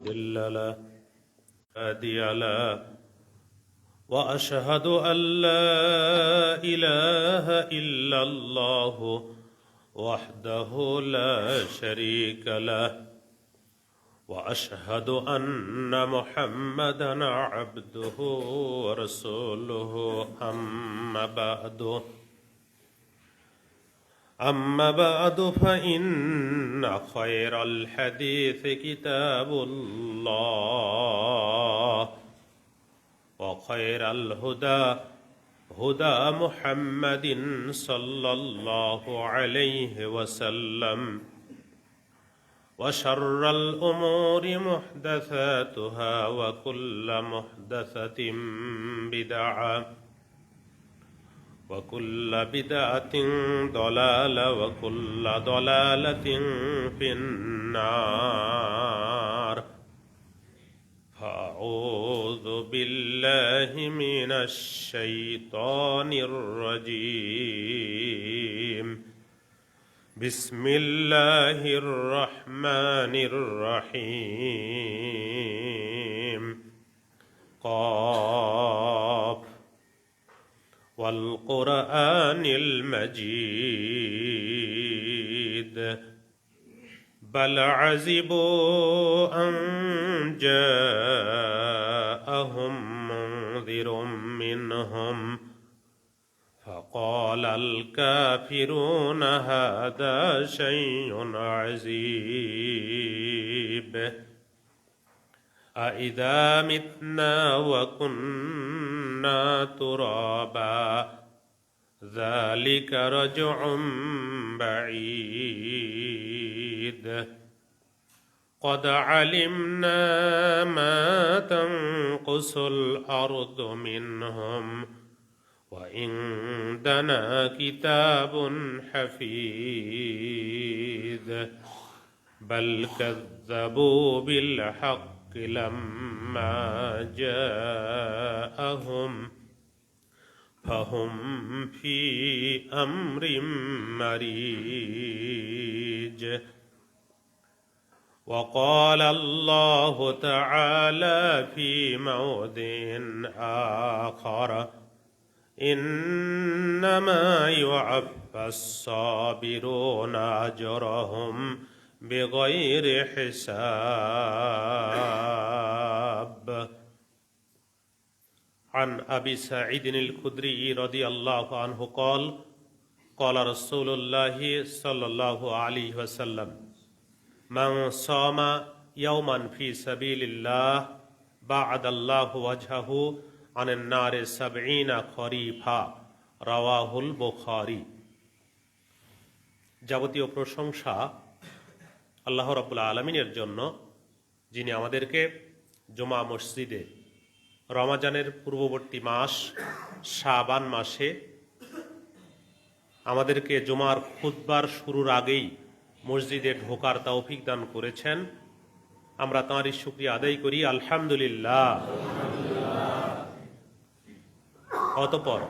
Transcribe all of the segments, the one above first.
مضل له هادي له وأشهد أن لا إله إلا الله وحده لا شريك له وأشهد أن محمدا عبده ورسوله أما بعد فإن خير الحديث كتاب الله وخير الهدى هدى محمد صلى الله عليه وسلم وشر الأمور محدثاتها وكل محدثة بدعة وكل بدعة ضلالة وكل ضلالة في النار فأعوذ بالله من الشيطان الرجيم بسم الله الرحمن الرحيم قاف والقرآن المجيد بل عجبوا أن جاءهم منذر منهم فقال الكافرون هذا شيء عجيب أإذا متنا وكنا ترابا ذلك رجع بعيد قد علمنا ما تنقص الأرض منهم وعندنا كتاب حفيظ بل كذبوا بالحق لما جاءهم فهم في أمر مريج وقال الله تعالى في موضع آخر إنما يوفى الصابرون أجرهم بغير حساب عن أبي سعيد الخدري رضي الله عنه قال قال رسول الله صلى الله عليه وسلم من صام يوما في سبيل الله بعد الله وجهه عن النار 70 খরিফা রাওয়াহুল বুখারী। যাবতীয় প্রশংসা আল্লাহ রাব্বুল আলামিনের জন্য, যিনি আমাদেরকে জুমা মসজিদে রমজানের পূর্ববর্তী মাস শাবান মাসে আমাদেরকে জুমার খুতবার শুরুর আগেই মসজিদে ঢোকার তৌফিক দান করেছেন। আমরা তাঁরই শুকরিয়া আদায় করি, আলহামদুলিল্লাহ। অতঃপর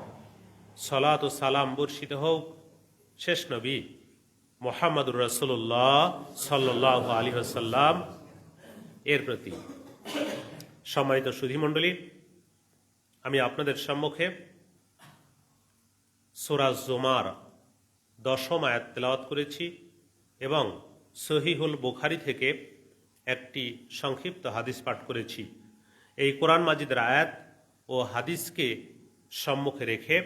সালাত ও সালাম বর্ষিত হোক শেষ নবী মুহাম্মদুর রাসূলুল্লাহ সাল্লাল্লাহু আলাইহি ওয়াসাল্লাম এর প্রতি। সম্মানিত সুধীমণ্ডলী, আমি আপনাদের সম্মুখে সূরা জুমার 10ম আয়াত তেলাওয়াত করেছি এবং সহিহুল বুখারী থেকে একটি সংক্ষিপ্ত হাদিস পাঠ করেছি। এই কোরআন মাজিদের আয়াত ও হাদিসকে সম্মুখে রেখে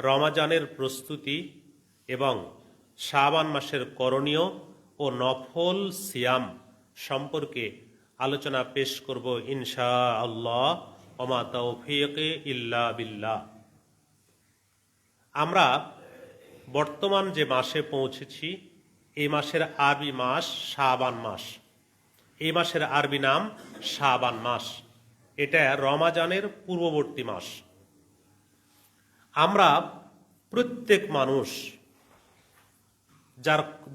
রমজানের প্রস্তুতি এবং শাবান মাসের করণীয় ও নফল সিয়াম সম্পর্কে আলোচনা পেশ করব ইনশাআল্লাহ। ওমা তাওফীক ইল্লা বিল্লাহ। আমরা বর্তমান যে মাসে পৌঁছেছি, এই মাসের আরবি মাস শাবান মাস। এই মাসের আরবি নাম শাবান মাস। এটা রমজানের পূর্ববর্তী মাস। আমরা প্রত্যেক মানুষ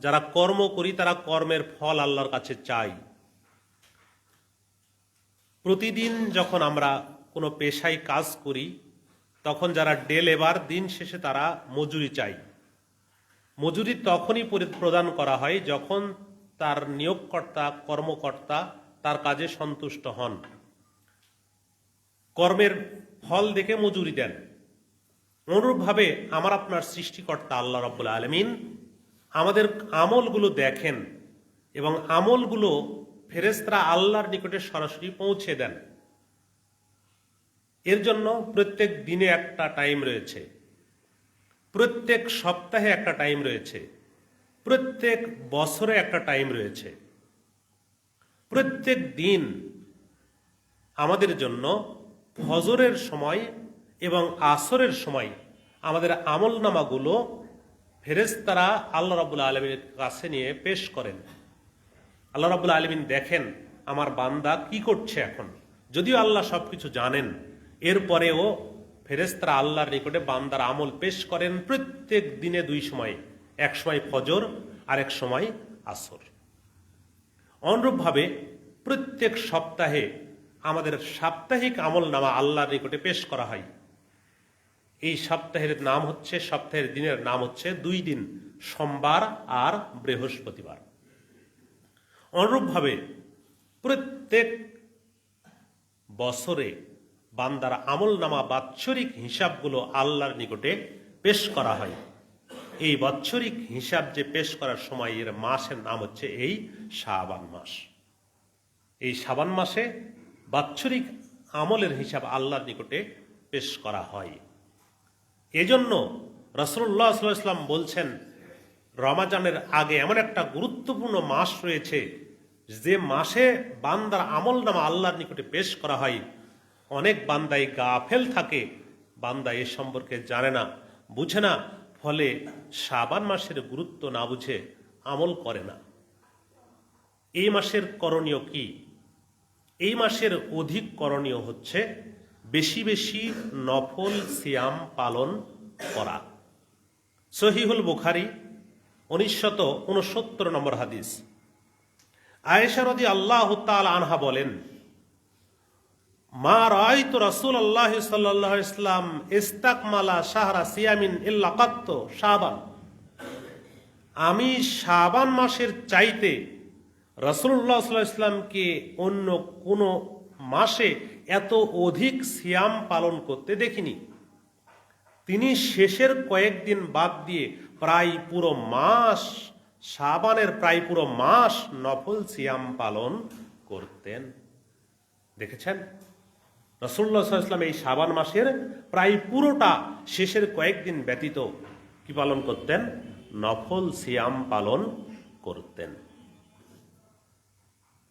যারা কর্ম করি, তারা কর্মের ফল আল্লাহর কাছে চাই। প্রতিদিন যখন আমরা কোনো পেশায় কাজ করি, তখন যারা ডে লেবার, দিন শেষে তারা মজুরি চাই। মজুরি তখনই প্রদান করা হয় যখন তার নিয়োগকর্তা, কর্মকর্তা তার কাজে সন্তুষ্ট হন, কর্মের ফল দেখে মজুরি দেন। অনুরূপভাবে আমার আপনার সৃষ্টিকর্তা আল্লাহ রাব্বুল আলামিন আমাদের আমলগুলো দেখেন এবং আমলগুলো ফেরেশতারা আল্লাহর নিকটে সরাসরি পৌঁছে দেন। এর জন্য প্রত্যেক দিনে একটা টাইম রয়েছে, প্রত্যেক সপ্তাহে একটা টাইম রয়েছে, প্রত্যেক বছরে একটা টাইম রয়েছে। প্রত্যেক দিন আমাদের জন্য ফজরের সময় এবং আসরের সময় আমাদের আমলনামাগুলো ফেরেশতারা আল্লাহ রাব্বুল আলামিনের কাছে নিয়ে পেশ করেন। আল্লাহ রাব্বুল আলামিন দেখেন আমার বান্দা কি করছে এখন। যদিও আল্লাহ সবকিছু জানেন, এরপরেও ফেরেশতারা আল্লাহর নিকটে বান্দার আমল পেশ করেন প্রত্যেক দিনে দুই সময়, এক সময় ফজর আর এক সময় আসর। অনুরূপভাবে প্রত্যেক সপ্তাহে আমাদের সাপ্তাহিক আমলনামা আল্লাহর নিকটে পেশ করা হয়। এই সপ্তাহের দিনের নাম হচ্ছে দুই দিন, সোমবার আর বৃহস্পতিবার। অনুরূপভাবে প্রত্যেক বছরে বান্দার আমলনামা বাৎসরিক হিসাবগুলো আল্লাহর নিকটে পেশ করা হয়। এই বাৎসরিক হিসাব যে পেশ করার সময় এর মাসের নাম হচ্ছে এই শাবান মাস। এই শাবান মাসে বাৎসরিক আমলের হিসাব আল্লাহর নিকটে পেশ করা হয়। এজন্য রাসূলুল্লাহ সাল্লাল্লাহু আলাইহি ওয়াসাল্লাম বলছেন, রমাজানের আগে এমন একটা গুরুত্বপূর্ণ মাস রয়েছে যে মাসে বান্দার আমলনামা আল্লাহর নিকটে পেশ করা হয়। অনেক বান্দাই গাফেল থাকে, বান্দা এ সম্পর্কে জানে না, বুঝে না, ফলে শাবান মাসের গুরুত্ব না বুঝে আমল করে না। এই মাসের করণীয় কি? এই মাসের অধিক করণীয় হচ্ছে বেশি বেশি নফল সিয়াম পালন করা। সহিহুল বুখারী 1969 নম্বর হাদিস। আয়েশা রাদিয়াল্লাহু তাআলা আনহা বলেন, মা রাআইতু রাসূলুল্লাহ সাল্লাল্লাহু আলাইহি ওয়াসাল্লাম ইস্তাকমালা শাহরা সিয়ামিন ইল্লা কাত্ত শাবান। আমি শাবান মাসের চাইতে রাসূলুল্লাহ সাল্লাল্লাহু আলাইহি ওয়াসাল্লামকে অন্য কোন মাসে এত অধিক সিয়াম পালন করতে দেখিনি। তিনি শেষের কয়েকদিন বাদ দিয়ে প্রায় পুরো মাস, শাবানের প্রায় পুরো মাস নফল সিয়াম পালন করতেন। দেখেছেন, রাসূলুল্লাহ সাল্লাল্লাহু আলাইহি ওয়াসাল্লাম এই শাবান মাসের প্রায় পুরোটা শেষের কয়েকদিন ব্যতীত কি পালন করতেন? নফল সিয়াম পালন করতেন।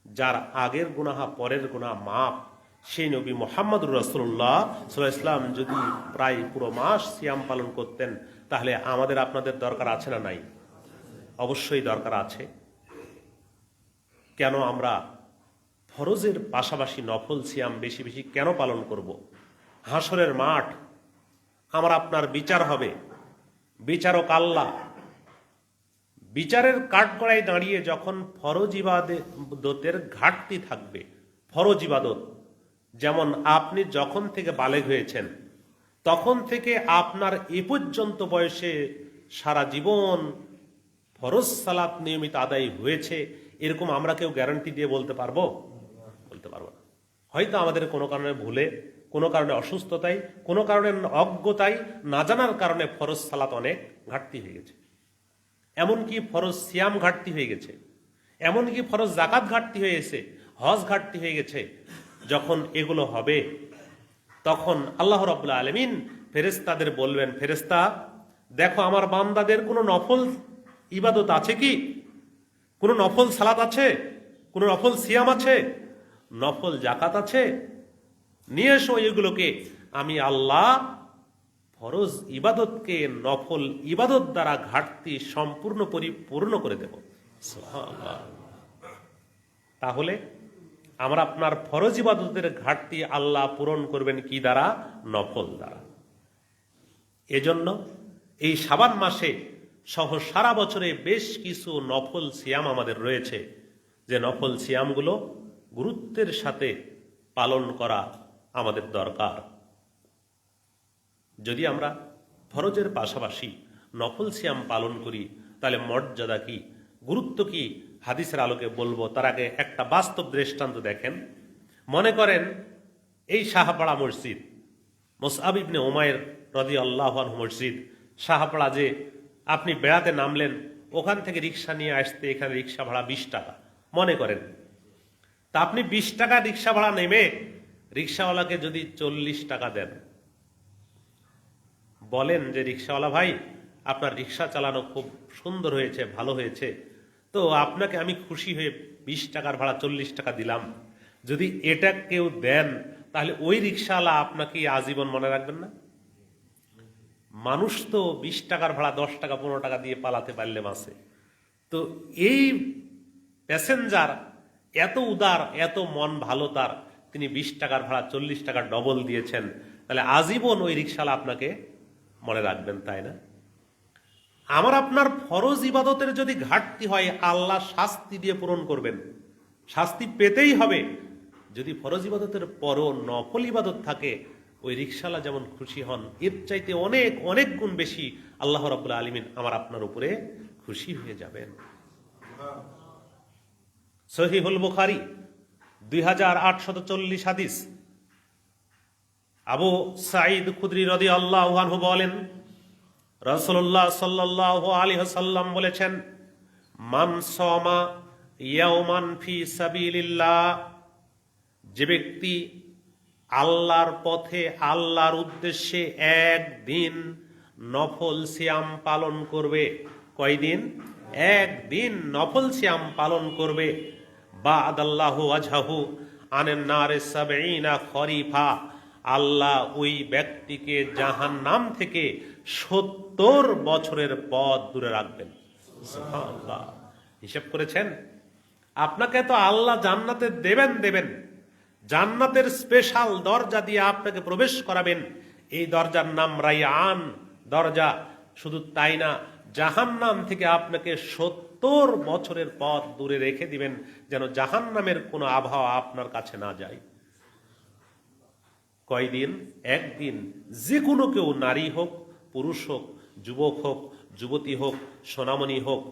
যার আগের গুনাহ পরের গুনাহ মাফ, সেই নবী মুহাম্মদুর রাসূলুল্লাহ সাল্লাল্লাহু আলাইহি ওয়াসাল্লাম যদি প্রায় পুরো মাস সিয়াম পালন করতেন, তাহলে আমাদের আপনাদের দরকার আছে না নাই? অবশ্যই দরকার আছে। কেন আমরা ফরজের পাশাপাশি নফল সিয়াম বেশি বেশি কেন পালন করব? হাসরের মাঠ, আমার আপনার বিচার হবে, বিচারক আল্লাহ। বিচারের কাঠগড়ায় দাঁড়িয়ে যখন ফরজ ইবাদতের ঘাটতি থাকবে, ফরজ ইবাদত যেমন আপনি যখন থেকে বালেগ হয়েছেন তখন থেকে আপনার এ পর্যন্ত বয়সে সারা জীবন ফরজ সালাত নিয়মিত আদায় হয়েছে, এরকম আমরা কেউ গ্যারান্টি দিয়ে বলতে পারবো? বলতে পারবো না। হয়তো আমাদের কোনো কারণে ভুলে, কোনো কারণে অসুস্থতায়, কোনো কারণে অজ্ঞতায়, না জানার কারণে ফরজ সালাত অনেক ঘাটতি হয়ে গেছে। এমনকি ফরজ সিয়াম ঘাটতি হয়ে গেছে, এমনকি ফরজ যাকাত ঘাটতি হয়ে গেছে, হজ ঘাটতি হয়ে গেছে। যখন এগুলো হবে তখন আল্লাহ রাব্বুল আলামিন ফেরেশতাদের বলবেন, ফেরেশতা দেখো আমার বান্দাদের কোনো নফল ইবাদত আছে কি? কোনো নফল সালাত আছে? কোনো নফল সিয়াম আছে? নফল যাকাত আছে? নিয়ে এসো এগুলোকে, আমি আল্লাহ ফরজ ইবাদতকে নফল ইবাদত দ্বারা ঘাটতি সম্পূর্ণ পরিপূর্ণ করে দেব। সুবহানাল্লাহ। তাহলে আমরা আপনার ফরজ ইবাদতের ঘাটতি আল্লাহ পূরণ করবেন কি দ্বারা? নফল দ্বারা। এজন্য এই শাবান মাসে সহ সারা বছরে বেশ কিছু নফল সিয়াম আমাদের রয়েছে, যে নফল সিয়ামগুলো গুরুত্বের সাথে পালন করা আমাদের দরকার। যদি আমরা ফরজের পাশাপাশি নফল সিয়াম পালন করি তাহলে মর্যাদা কি, গুরুত্ব কি, হাদিসের আলোকে বলবো, তার আগে একটা বাস্তব দৃষ্টান্ত দেখেন। মনে করেন এই শাহপাড়া মসজিদ, মুসআব ইবনে উমাইর রাদিয়াল্লাহু আনহু মসজিদ শাহপাড়া, যে আপনি বেড়াতে নামলেন, ওখান থেকে রিক্সা নিয়ে আসতে এখানে রিক্সা ভাড়া 20 টাকা মনে করেন। তা আপনি 20 টাকা রিক্সা ভাড়া নেমে রিক্সাওয়ালাকে যদি 40 টাকা দেন, বলেন যে রিক্সাওয়ালা ভাই, আপনার রিক্সা চালানো খুব সুন্দর হয়েছে, ভালো হয়েছে, তো আপনাকে আমি খুশি হয়ে 20 টাকার ভাড়া 40 টাকা দিলাম, যদি এটা কেউ দেন তাহলে ওই রিক্সাওয়ালা আপনাকে আজীবন মনে রাখবেন না? মানুষ তো 20 টাকার ভাড়া 10 টাকা 15 টাকা দিয়ে পালাতে পারলে বাঁচে। তো এই প্যাসেঞ্জার এত উদার, এত মন ভালো তার, তিনি 20 টাকার ভাড়া 40 টাকা ডবল দিয়েছেন, তাহলে আজীবন ওই রিক্সাওয়ালা আপনাকে মনে রাখবেন, তাই না? আমার আপনার ফরজ ইবাদতের যদি ঘাটতি হয়, আল্লাহ শাস্তি দিয়ে পূরণ করবেন, শাস্তি পেতেই হবে। যদি ফরজ ইবাদতের পরও নফল ইবাদত থাকে, ওই রিক্সাওয়ালা যেমন খুশি হন, এর চাইতে অনেক অনেক গুণ বেশি আল্লাহ রাব্বুল আলামিন আমার আপনার উপরে খুশি হয়ে যাবেন। সহিহুল বুখারী 2840 হাদিস। আবু সাঈদ খুদরি রাদিয়াল্লাহু আনহু বলেন, রাসূলুল্লাহ সাল্লাল্লাহু আলাইহি ওয়াসাল্লাম বলেছেন, মান সামা ইয়াওমান ফি সাবিলিল্লাহ, যে ব্যক্তি আল্লাহর পথে, আল্লাহর উদ্দেশ্যে একদিন নফল সিয়াম পালন করবে। কয়দিন? একদিন নফল সিয়াম পালন করবে। বা'দাল্লাহু ওয়াজহাহু আনিন নারে 70 খরিফা, আল্লাহ ওই ব্যক্তিকে জাহান্নাম থেকে 70 বছরের পথ দূরে রাখবেন। সুবহানাল্লাহ। হিসাব করেছেন? আপনাকে তো আল্লাহ জান্নাতে দেবেন, জান্নাতের স্পেশাল দরজা দিয়ে আপনাকে প্রবেশ করাবেন। এই দরজার নাম রাইয়ান দরজা। শুধু তাই না, জাহান্নাম থেকে আপনাকে 70 বছরের পথ দূরে রেখে দিবেন, যেন জাহান্নামের কোনো আবহাওয়া আপনার কাছে না যায়। কয়দিন? একদিন। যে কোনো কেউ, নারী হোক, পুরুষ হোক, যুবক হোক, যুবতী হোক, সোনামণি হোক,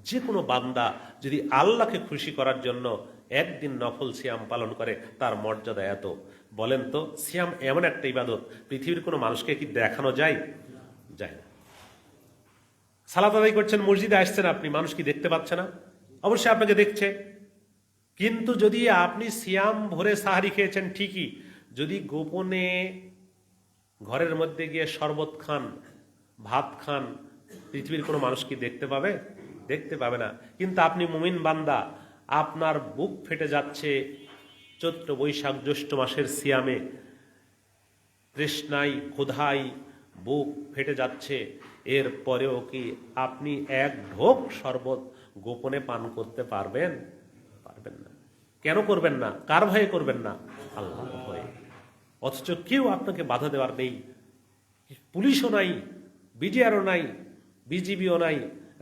যে কোনো বান্দা যদি আল্লাহকে খুশি করার জন্য একদিন নফল সিয়াম পালন করে, তার মর্যাদা এত। বলেন তো, সিয়াম এমন একটা ইবাদত, পৃথিবীর কোনো মানুষকে কি দেখানো যায়? যায় না। সালাত আদায় করছেন, মসজিদে আসছেন আপনি, মানুষ কি দেখতে পাচ্ছে না? অবশ্যই আপনাকে দেখছে। কিন্তু যদি আপনি সিয়াম ভরে সাহারি খেয়েছেন ঠিকই, যদি গোপনে ঘরের মধ্যে গিয়ে শরবত খান, ভাত খান, পৃথিবীর কোনো মানুষ কি দেখতে পাবে? দেখতে পাবে না। কিন্তু আপনি মুমিন বান্দা, আপনার বুক ফেটে যাচ্ছে চৈত্র বৈশাখ জ্যৈষ্ঠ মাসের সিয়ামে, তৃষ্ণায় ক্ষুধায় বুক ফেটে যাচ্ছে, এর পরেও কি আপনি এক ঢোক শরবত গোপনে পান করতে পারবেন? পারবেন না। কেন করবেন না? কার ভয়ে করবেন না? আল্লাহর ভয়ে। অথচ কেউ আপনাকে বাধা দেওয়ার নেই, পুলিশও নাই, বিডিআরও নাই, বিজিবিও নাই,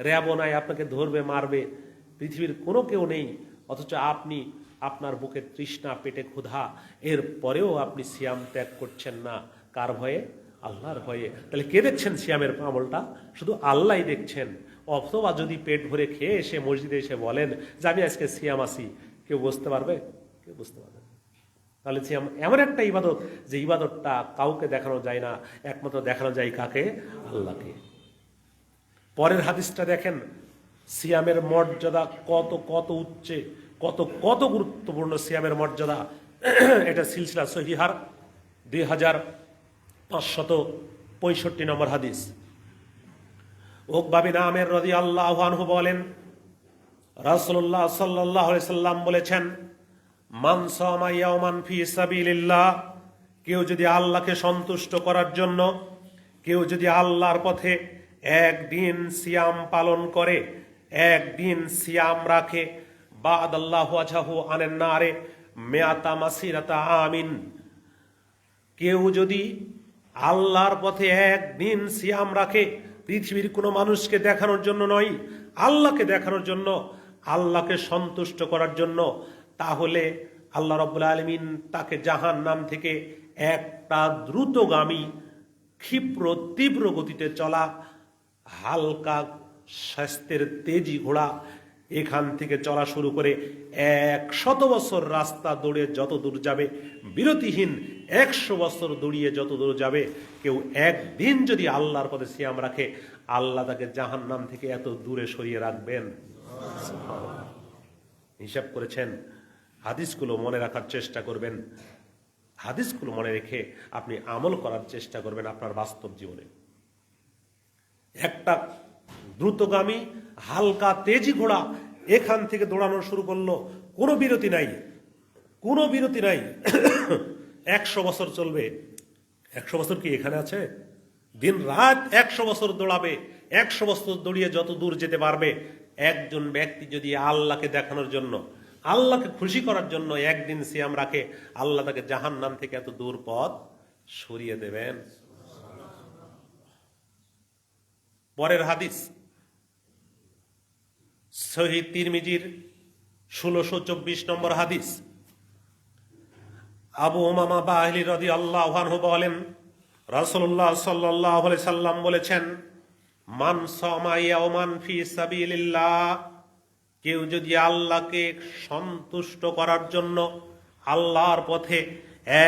র্যাবও নাই, আপনাকে ধরবে মারবে, পৃথিবীর কোনো কেউ নেই। অথচ আপনি, আপনার বুকে তৃষ্ণা, পেটে ক্ষুধা, এর পরেও আপনি সিয়াম ত্যাগ করছেন না। কার ভয়ে? আল্লাহর ভয়ে। তাহলে কে দেখছেন সিয়ামের আমলটা? শুধু আল্লাহই দেখছেন। অথবা যদি পেট ভরে খেয়ে এসে মসজিদে এসে বলেন যে আমি আজকে সিয়াম আছি, কেউ বুঝতে পারবে? কেউ বুঝতে পারবে না। তাহলে সিয়াম এমন একটা ইবাদত, যে ইবাদতটা কাউকে দেখানো যায় না, একমাত্র দেখানো যায় কাকে? আল্লাহকে। পরের হাদিসটা দেখেন, সিয়ামের মর্যাদা কত কত উচ্চে, কত কত গুরুত্বপূর্ণ সিয়ামের মর্যাদা। এটা সিলসিলা সহিহার 2565 নম্বর হাদিস। উকবা বিন আমির রাদিয়াল্লাহু আনহু বলেন, রাসূলুল্লাহ সাল্লাল্লাহু আলাইহি সাল্লাম বলেছেন, মান সামা ইয়াওমান ফি সাবিলিল্লাহ, কেউ যদি আল্লাহকে সন্তুষ্ট করার জন্য, কেউ যদি আল্লাহর পথে একদিন সিয়াম পালন করে, একদিন সিয়াম রাখে, বা'দাল্লাহু ওয়াজহাহু আনিন নারে মিআতা মাসিরাতা আমিন, কেউ যদি আল্লাহর পথে একদিন সিয়াম রাখে, পৃথিবীর কোনো মানুষকে দেখানোর জন্য নয়, আল্লাহকে দেখানোর জন্য, আল্লাহকে সন্তুষ্ট করার জন্য, তাহলে আল্লাহ রাব্বুল আলামিন তাকে জাহান্নাম থেকে একটা দ্রুতগামী, ক্ষিপ্র তীব্র গতিতে চলা হালকা স্বাস্থ্যের তেজি ঘোড়া, এখান থেকে চলা শুরু করে 100 বছর রাস্তা দৌড়ে যত দূর যাবে, বিরতিহীন 100 বছর দৌড়িয়ে যত দূর যাবে, কেউ একদিন যদি আল্লাহর পথে সিয়াম রাখে, আল্লাহ তাকে জাহান্নাম থেকে এত দূরে সরিয়ে রাখবেন। হিসাব করেছেন? হাদিসগুলো মনে রাখার চেষ্টা করবেন, হাদিসগুলো মনে রেখে আপনি আমল করার চেষ্টা করবেন আপনার বাস্তব জীবনে। একটা দ্রুতগামী হালকা তেজি ঘোড়া এখান থেকে দৌড়ানো শুরু করলো, কোনো বিরতি নাই, কোনো বিরতি নাই। 100 বছর চলবে। 100 বছর কি এখানে আছে? দিন রাত 100 বছর দৌড়াবে। 100 বছর দৌড়িয়ে যত দূর যেতে পারবে, একজন ব্যক্তি যদি আল্লাহকে দেখানোর জন্য, আল্লাহকে খুশি করার জন্য একদিন সিয়াম রাখে, আল্লাহ তাকে জাহান্নাম থেকে এত দূর পথ সরিয়ে দেবেন। পরের হাদিস সহিহ তিরমিজির 1624 নম্বর হাদিস। আবু উমামা বাহিলি রাদিয়াল্লাহু আনহু বলেন, রাসূলুল্লাহ সাল্লাল্লাহু আলাইহি সাল্লাম বলেছেন, মান সামা ইয়াওমান ফি সাবিলিল্লাহ, কেউ যদি আল্লাহকে সন্তুষ্ট করার জন্য আল্লাহর পথে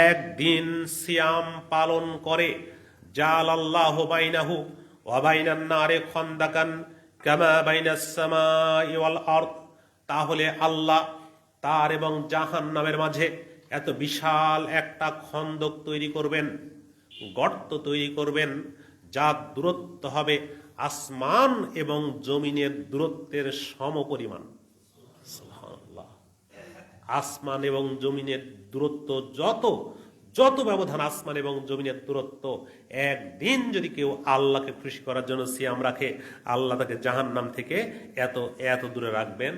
একদিন সিয়াম পালন করে, জালাল্লাহু বাইনাহু ওয়া বাইনান নারি খান্দাকান কামা বাইনাস সামাই ওয়াল আরদ, তাহলে আল্লাহ তার এবং জাহান্নামের মাঝে এত বিশাল একটা খন্দক তৈরি করবেন, গর্ত তৈরি করবেন, যার দূরত্ব হবে আসমান এবং জমিনের দূরত্বের সমপরিমাণ। সুবহানাল্লাহ। আসমান এবং জমিনের দূরত্ব যত ব্যবধান আসমান এবং জমিনের দূরত্ব, একদিন যদি কেউ আল্লাহকে খুশি করার জন্য সিয়াম রাখে, আল্লাহ তাকে জাহান্নাম থেকে এত দূরে রাখবেন।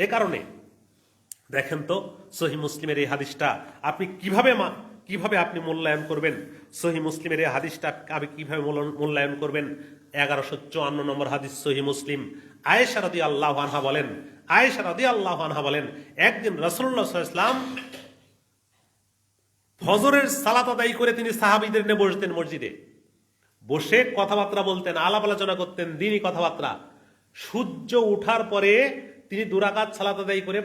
এ কারণে দেখেন তো সহিহ মুসলিমের এই হাদিসটা আপনি কিভাবে আপনি মূল্যায়ন করবেন? সহিহ মুসলিমের এই হাদিসটা আপনি কিভাবে মূল্যায়ন করবেন? 1154 নম্বর হাদিস সহিহ মুসলিম। আয়েশা রাদিয়াল্লাহু আনহা বলেন, একদিন রাসূলুল্লাহ সাল্লাল্লাহু আলাইহি ওয়াসাল্লাম ফজরের সালাত আদায় করে তিনি সাহাবীদের নিয়ে বসতেন, মসজিদে বসে কথাবার্তা বলতেন, আলাপ আলোচনা করতেন, দ্বীনি কথাবার্তা। সূর্য ওঠার পরে তিনি 2 রাকাত সালাত আদায় করে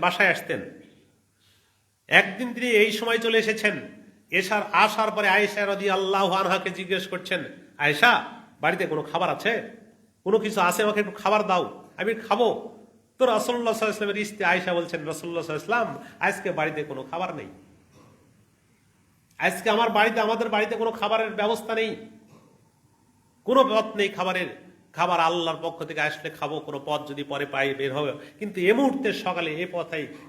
বাসায় আসতেন। একদিন তিনি এই সময় চলে এসেছেন, আসার পরে আয়েশা রাদিয়াল্লাহু আনহাকে জিজ্ঞেস করছেন, আয়েশা, বাড়িতে কোনো খাবার আছে? কোনো কিছু আছে, আমাকে একটু খাবার দাও, আমি খাবো। তো রাসূলুল্লাহ সাল্লাল্লাহু আলাইহি ওয়াসাল্লামের স্ত্রী আয়েশা বলছেন, রাসূলুল্লাহ সাল্লাল্লাহু আলাইহি ওয়াসাল্লাম, আজকে বাড়িতে কোনো খাবার নেই, আজকে আমাদের বাড়িতে কোনো খাবারের ব্যবস্থা নেই, কোনো পথ নেই খাবার আল্লাহর পক্ষ থেকে আসলে খাবো, কোনো পথ যদি পরে পাই বের হবে, কিন্তু এই মুহূর্তে সকালে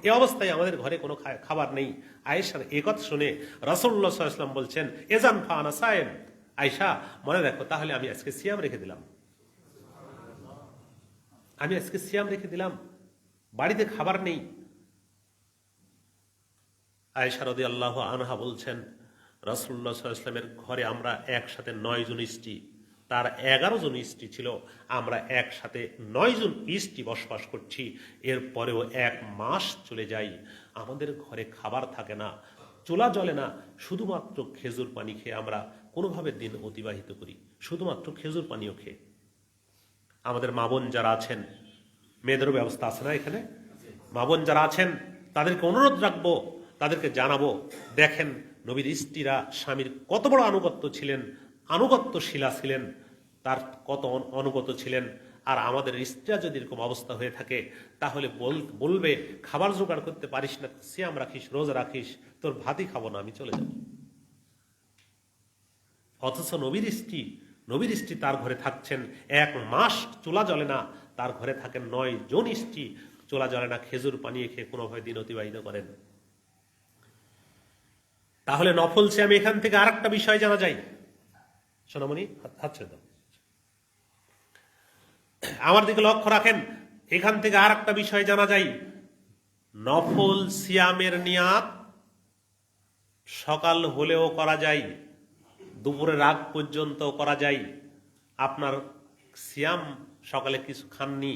এই অবস্থায় আমাদের ঘরে কোনো খাবার নেই। আয়েশার এই কথা শুনে রাসূলুল্লাহ সাল্লাল্লাহু আলাইহি ওয়াসাল্লাম বলছেন, এজান ফানা সায়েম, আয়েশা মনে রাখো, তাহলে আমি আজকে সিয়াম রেখে দিলাম, বাড়িতে খাবার নেই। আয়েশা রাদিয়াল্লাহু আনহা বলছেন, রাসূলুল্লাহ সাল্লাল্লাহু আলাইহি ওয়াসাল্লামের ঘরে আমরা একসাথে 9 জন স্ত্রী, তার 11 জন স্ত্রী ছিল, আমরা একসাথে 9 জন স্ত্রী বসবাস করছি। এরপরেও 1 মাস চলে যাই, আমাদের ঘরে খাবার থাকে না, চুলা জ্বলে না, শুধুমাত্র খেজুর পানি খেয়ে আমরা কোনোভাবে দিন অতিবাহিত করি, শুধুমাত্র খেজুর পানিও খেয়ে। আমাদের মা বোন যারা আছেন, মেয়েদেরও ব্যবস্থা আছে না এখানে, মা বোন যারা আছেন তাদেরকে অনুরোধ রাখবো, তাদেরকে জানাবো, দেখেন নবীর স্ত্রীরা স্বামীর কত বড় আনুগত্যশীলা ছিলেন, তার কত অনুগত ছিলেন। আর আমাদের স্ত্রীরা যদি এরকম অবস্থা হয়ে থাকে, তাহলে বলবে, খাবার জোগাড় করতে পারিস না, সিয়াম রাখিস, রোজা রাখিস, তোর ভাতই খাবো না, আমি চলে যাব। অথচ নবীর স্ত্রী তার ঘরে থাকছেন 1 মাস, চুলা জ্বলে না, তার ঘরে থাকেন 9 জন স্ত্রী, চুলা জ্বলে না, খেজুর পানি খেয়ে কোনোভাবে দিন অতিবাহিত করেন। তাহলে নফল সিয়াম, এখান থেকে আরেকটা বিষয় জানা যায়। সোনামণি হাত ছেড়ে দাও, আমার দিকে লক্ষ্য রাখেন, এখান থেকে আরেকটা বিষয় জানা যায়। নফল সিয়ামের নিয়াত সকাল হলেও করা যায়, দুপুরের আগ পর্যন্ত করা যায়। আপনার সিয়াম সকালে কিছু খাননি,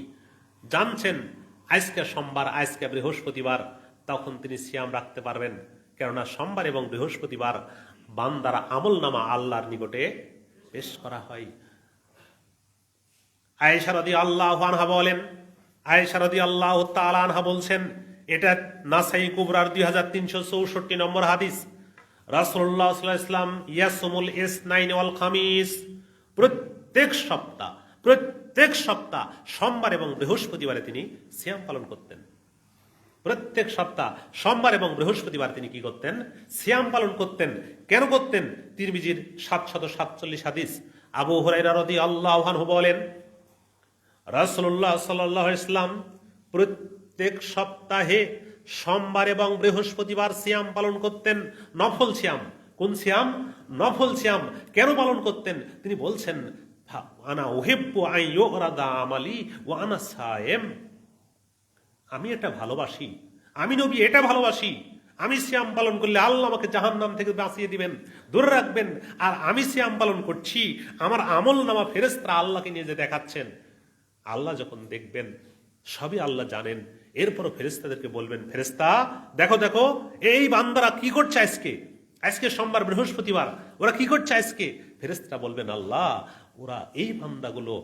জানছেন আজকে সোমবার, আজকে বৃহস্পতিবার, তখন তিনি সিয়াম রাখতে পারবেন। কেননা সোমবার এবং বৃহস্পতিবার বান্দার আমলনামা আল্লাহর নিকটে পেশ করা হয়। আয়েশা রাদিয়াল্লাহু আনহা বলেন, আয়েশা রাদিয়াল্লাহু তাআলা আনহা বলছেন, এটা নাসাই কুবরার 2364 নম্বর হাদিস। রাসূলুল্লাহ সাল্লাল্লাহু আলাইহি ওয়াসাল্লাম ইয়াসুমুল ইসনাইন ওয়াল খামিস, প্রত্যেক সপ্তাহ সোমবার এবং বৃহস্পতিবারে তিনি সিয়াম পালন করতেন। প্রত্যেক সপ্তাহ সোমবার এবং বৃহস্পতিবার তিনি কি করতেন? সিয়াম পালন করতেন। কেন করতেন? তিরমিজির 747 হাদিস। আবু হুরায়রা রাদিয়াল্লাহু আনহু বলেন, রাসূলুল্লাহ সাল্লাল্লাহু আলাইহি ওয়াসাল্লাম প্রত্যেক সপ্তাহে সোমবার এবং বৃহস্পতিবার সিয়াম পালন করতেন, নফল সিয়াম। কোন সিয়াম? নফল সিয়াম। কেন পালন করতেন? তিনি বলছেন, আনা উহিব্বু আন ইউরাদা আমালি ওয়া আনা সায়েম। আমি এটা ভালোবাসি, আমি নবী এটা ভালোবাসি, আমি সিয়াম পালন করলে আল্লাহ আমাকে জাহান্নাম থেকে বাঁচিয়ে দিবেন, দূরে রাখবেন। আর আমি সিয়াম পালন করছি, আমার আমল নামা ফেরেশতারা আল্লাহকে নিয়ে যে দেখাচ্ছেন, আল্লাহ যখন দেখবেন, সবই আল্লাহ জানেন। এরপরও ফেরেশতাদেরকে বলবেন, ফেরেশতা দেখো দেখো এই বান্দারা কি করছে আজকে সোমবার বৃহস্পতিবার, ওরা কি করছে আজকে? ফেরেশতারা বলবেন, আল্লাহ ওরা এই বান্দাগুলো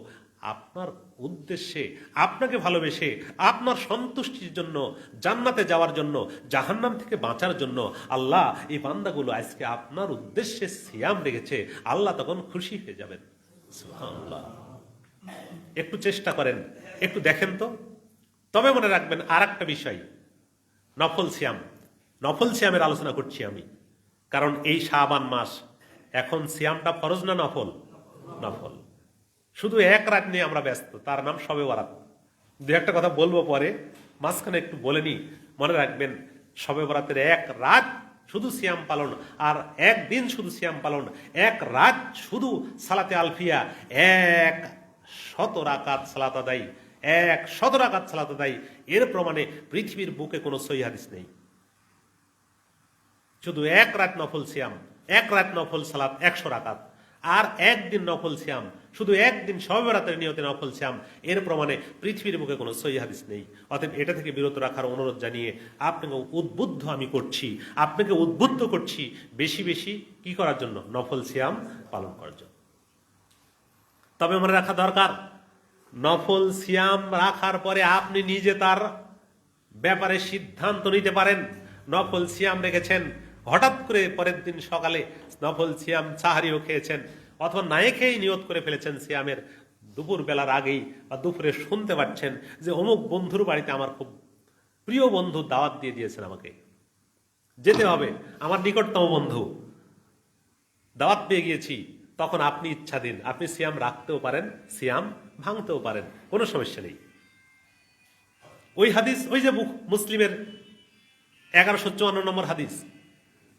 আপনার উদ্দেশ্যে, আপনাকে ভালোবেসে, আপনার সন্তুষ্টির জন্য, জান্নাতে যাওয়ার জন্য, জাহান্নাম থেকে বাঁচার জন্য আল্লাহ এই বান্দাগুলো আজকে আপনার উদ্দেশ্যে সিয়াম রেখেছে। আল্লাহ তখন খুশি হয়ে যাবেন। সুবহানাল্লাহ। একটু চেষ্টা করেন, একটু দেখেন তো। তবে মনে রাখবেন আর একটা বিষয়, নফল সিয়ামের আলোচনা করছি আমি, কারণ এই শাবান মাস, এখন সিয়ামটা ফরজ না নফল? নফল। শুধু এক রাত নিয়ে আমরা ব্যস্ত, তার নাম শবে বরাত। দু একটা কথা বলবো পরে, মাঝখানে একটু বলে নি। মনে রাখবেন, শবে বরাতের এক রাত শুধু সিয়াম পালন, আর একদিন শুধু সিয়াম পালন, এক রাত শুধু সালাতে আলফিয়া, 100 রাকাত সালাত আদায়, 100 রাকাত সালাত আদায়। এর প্রমাণে পৃথিবীর বুকে কোনো সহিহ হাদিস নেই। শুধু এক রাত নফল সিয়াম, এক রাত নফল সালাত 100 রাকাত, আর একদিন নফল সিয়াম, শুধু একদিন শবে বরাতের নিয়তে নফল সিয়াম। এর প্রমাণে পৃথিবীর বুকে কোনো সহিহ হাদিস নেই। অতএব এটা থেকে বিরত রাখার অনুরোধ জানিয়ে আপনাকে উদ্বুদ্ধ করছি বেশি বেশি কি করার জন্য? নফল সিয়াম পালন করার জন্য। তবে মনে রাখা দরকার, নফল সিয়াম রাখার পরে আপনি নিজে তার ব্যাপারে সিদ্ধান্ত নিতে পারেন। নফল সিয়াম রেখেছেন, হঠাৎ করে পরের দিন সকালে নফল সিয়াম সাহারিও খেয়েছেন, অথবা নাই খেয়েই নিয়ত করে ফেলেছেন সিয়ামের, দুপুর বেলার আগেই বা দুপুরে শুনতে পাচ্ছেন যে অমুক বন্ধুর বাড়িতে আমার খুব প্রিয় বন্ধু দাওয়াত দিয়ে দিয়েছেন, আমাকে যেতে হবে, আমার নিকটতম বন্ধু, দাওয়াত পেয়ে গিয়েছি। তখন আপনি ইচ্ছা দিন, আপনি সিয়াম রাখতেও পারেন, সিয়াম ভাঙতেও পারেন, কোনো সমস্যা নেই। ওই হাদিস, ওই যে মুসলিমের 1154 নম্বর হাদিস,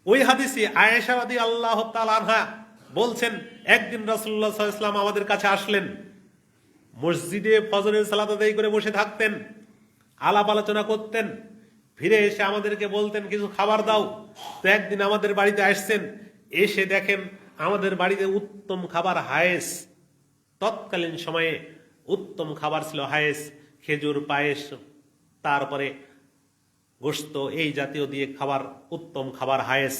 ওই হাদিসে আয়েশা রাদিয়াল্লাহু তাআলা আনহা বলছেন, একদিন রাসূলুল্লাহ সাল্লাল্লাহু আলাইহি ওয়াসাল্লাম আমাদের কাছে আসলেন, মসজিদে ফজরের সালাত আদায় করে বসে থাকতেন, আলাপ আলোচনা করতেন, ফিরে এসে আমাদেরকে বলতেন কিছু খাবার দাও। তো একদিন আমাদের বাড়িতে আসছেন, এসে দেখেন আমাদের বাড়িতে উত্তম খাবার হায়েস। তৎকালীন সময়ে উত্তম খাবার ছিল হায়েস, খেজুর, পায়েস, তারপরে গোশত, এই জাতীয় দিয়ে খাবার, উত্তম খাবার হায়েস।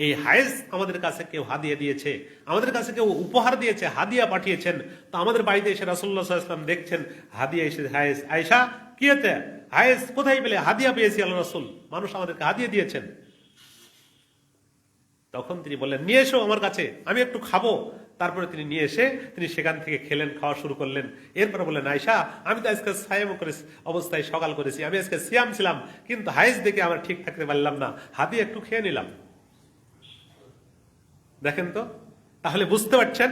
এই হায়েস আমাদের কাছে কেউ হাদিয়া দিয়েছে, আমাদের কাছে কেউ উপহার দিয়েছে, হাদিয়া পাঠিয়েছেন। তো আমাদের বাড়িতে এসে রাসূলুল্লাহ সাল্লাল্লাহু আলাইহি ওয়াসাল্লাম দেখছেন হাদিয়া এসে হায়েস। আয়েশা, কি হয়েছে? হায়েস কোথায় পেলে? হাদিয়া পেয়েছি আল্লাহ রাসূল, মানুষ আমাদেরকে হাদিয়া দিয়েছেন। তখন তিনি বললেন, নিয়ে এসো আমার কাছে, আমি একটু খাবো। তারপরে তিনি নিয়ে এসে তিনি সেখান থেকে খেলেন, খাওয়া শুরু করলেন। এরপরে বললেন, আয়েশা, আমি তো আজকে সায়াম অবস্থায় সকাল করেছি, আমি আজকে সিয়াম ছিলাম, কিন্তু হায়েস দেখে আমার ঠিক থাকতে পারলাম না, হাদিয়া একটু খেয়ে নিলাম। দেখেন তো, তাহলে বুঝতে পারছেন,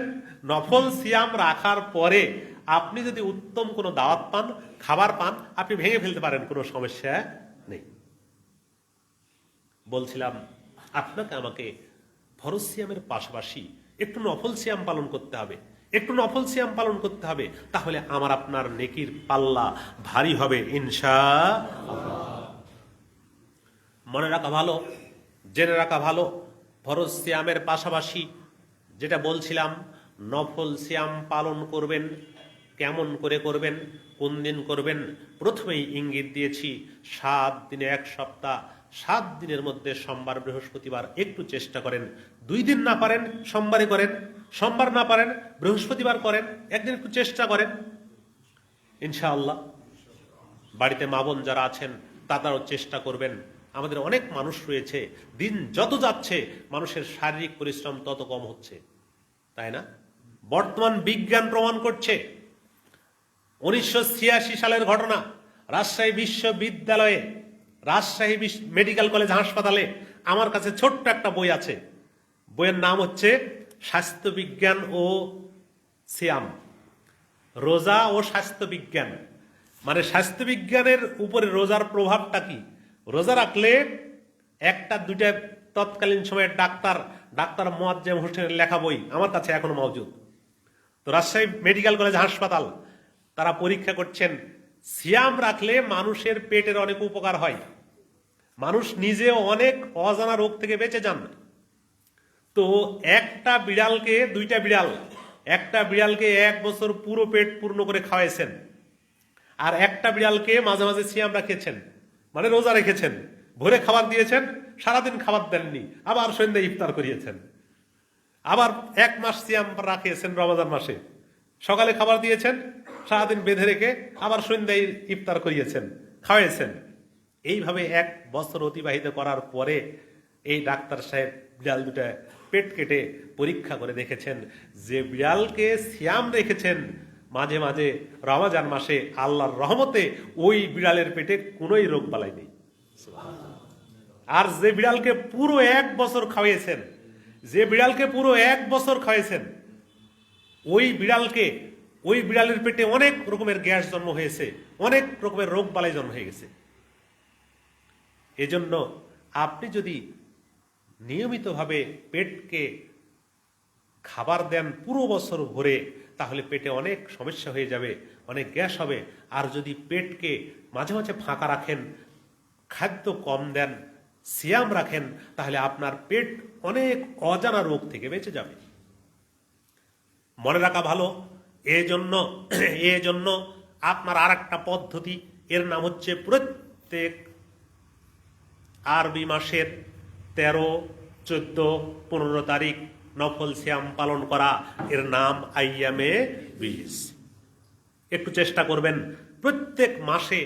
নফল সিয়াম রাখার পরে আপনি যদি উত্তম কোনো দাওয়াত পান, খাবার পান, আপনি ভেঙে ফেলতে পারেন, কোনো সমস্যা নেই। বলছিলাম আপনাকে আমাকে ফরজ সিয়ামের পাশাপাশি একটু নফল সিয়াম পালন করতে হবে, তাহলে আমার আপনার নেকির পাল্লা ভারী হবে ইনশাআল্লাহ। মনে রাখা ভালো, জেনে রাখা ভালো, ফরজ সিয়ামের পাশাপাশি যেটা বলছিলাম, নফল সিয়াম পালন করবেন। কেমন করে করবেন, কোন দিন করবেন? প্রথমেই ইঙ্গিত দিয়েছি, 7 দিনে 1 সপ্তাহ, 7 দিনের মধ্যে সোমবার বৃহস্পতিবার একটু চেষ্টা করেন। 2 দিন না পারেন সোমবারে করেন, সোমবার না পারেন বৃহস্পতিবার করেন, একদিন একটু চেষ্টা করেন। ইনশাআল্লাহ। বাড়িতে মা বোন যারা আছেন তারাও চেষ্টা করবেন। আমাদের অনেক মানুষ রয়েছে, দিন যত যাচ্ছে মানুষের শারীরিক পরিশ্রম তত কম হচ্ছে, তাই না? বর্তমান বিজ্ঞান প্রমাণ করছে। 1986 সালের ঘটনা, রাজশাহী বিশ্ববিদ্যালয়ে, রাজশাহী মেডিকেল কলেজ হাসপাতালে আমার কাছে ছোট্ট একটা বই আছে। বইয়ের নাম হচ্ছে স্বাস্থ্য বিজ্ঞান ও সিয়াম, রোজা ও স্বাস্থ্য বিজ্ঞান। মানে স্বাস্থ্য বিজ্ঞানের উপরে রোজার প্রভাবটা কি? রোজা রাখলে একটা দুইটা তৎকালীন সময়ের ডাক্তার মোয়াজ্জেম হোসেনের লেখা বই আমার কাছে এখনো মজুদ। তো রাজশাহী মেডিকেল কলেজ হাসপাতাল তারা পরীক্ষা করছেন, সিয়াম রাখলে মানুষের পেটের অনেক উপকার হয়, মানুষ নিজেও অনেক অজানা রোগ থেকে বেঁচে যান। তো একটা বিড়ালকে 1 বছর পুরো পেট পূর্ণ করে খাওয়াইছেন, আর একটা বিড়ালকে মাঝে মাঝে সিয়াম রাখিয়েছেন, মানে রোজা রেখেছেন, ভোরে খাবার দিয়েছেন, সারাদিন খাবার দেননি, আবার সন্ধ্যায় ইফতার করিয়েছেন। আবার 1 মাস সিয়াম রাখিয়েছেন রমজান মাসে, সকালে খাবার দিয়েছেন, সারাদিন বেঁধে রেখে আবার সন্ধ্যায় ইফতার করিয়েছেন, খাওয়াইছেন। এইভাবে 1 বছর অতিবাহিত করার পরে এই ডাক্তার সাহেব বিড়াল দুটা পেট কেটে পরীক্ষা করে দেখেছেন যে বিড়ালকে সিয়াম রেখেছেন মাঝে মাঝে রমজান মাসে, আল্লাহর রহমতে ওই বিড়ালের পেটে কোনোই রোগ বালাই নেই। আর যে বিড়ালকে পুরো 1 বছর খাওয়াইছেন, ওই বিড়ালের পেটে অনেক রকমের গ্যাস জন্ম হয়েছে, অনেক রকমের রোগ বালাই জন্ম হয়ে গেছে। এজন্য আপনি যদি নিয়মিতভাবে পেটকে খাবার দেন পুরো বছর ভরে, তাহলে পেটে অনেক সমস্যা হয়ে যাবে, অনেক গ্যাস হবে। আর যদি পেটকে মাঝে মাঝে ফাঁকা রাখেন, খাদ্য কম দেন, সিয়াম রাখেন, তাহলে আপনার পেট অনেক অজানা রোগ থেকে বেঁচে যাবে। মনে রাখা ভালো। এজন্য আপনার আর একটা পদ্ধতি, এর নাম হচ্ছে প্রত্যেক আরবি মাসের 13, 14, 15 তারিখ নফল সিয়াম পালন করা, এর নাম আইয়ামে বীজ। একটু চেষ্টা করবেন প্রত্যেক মাসে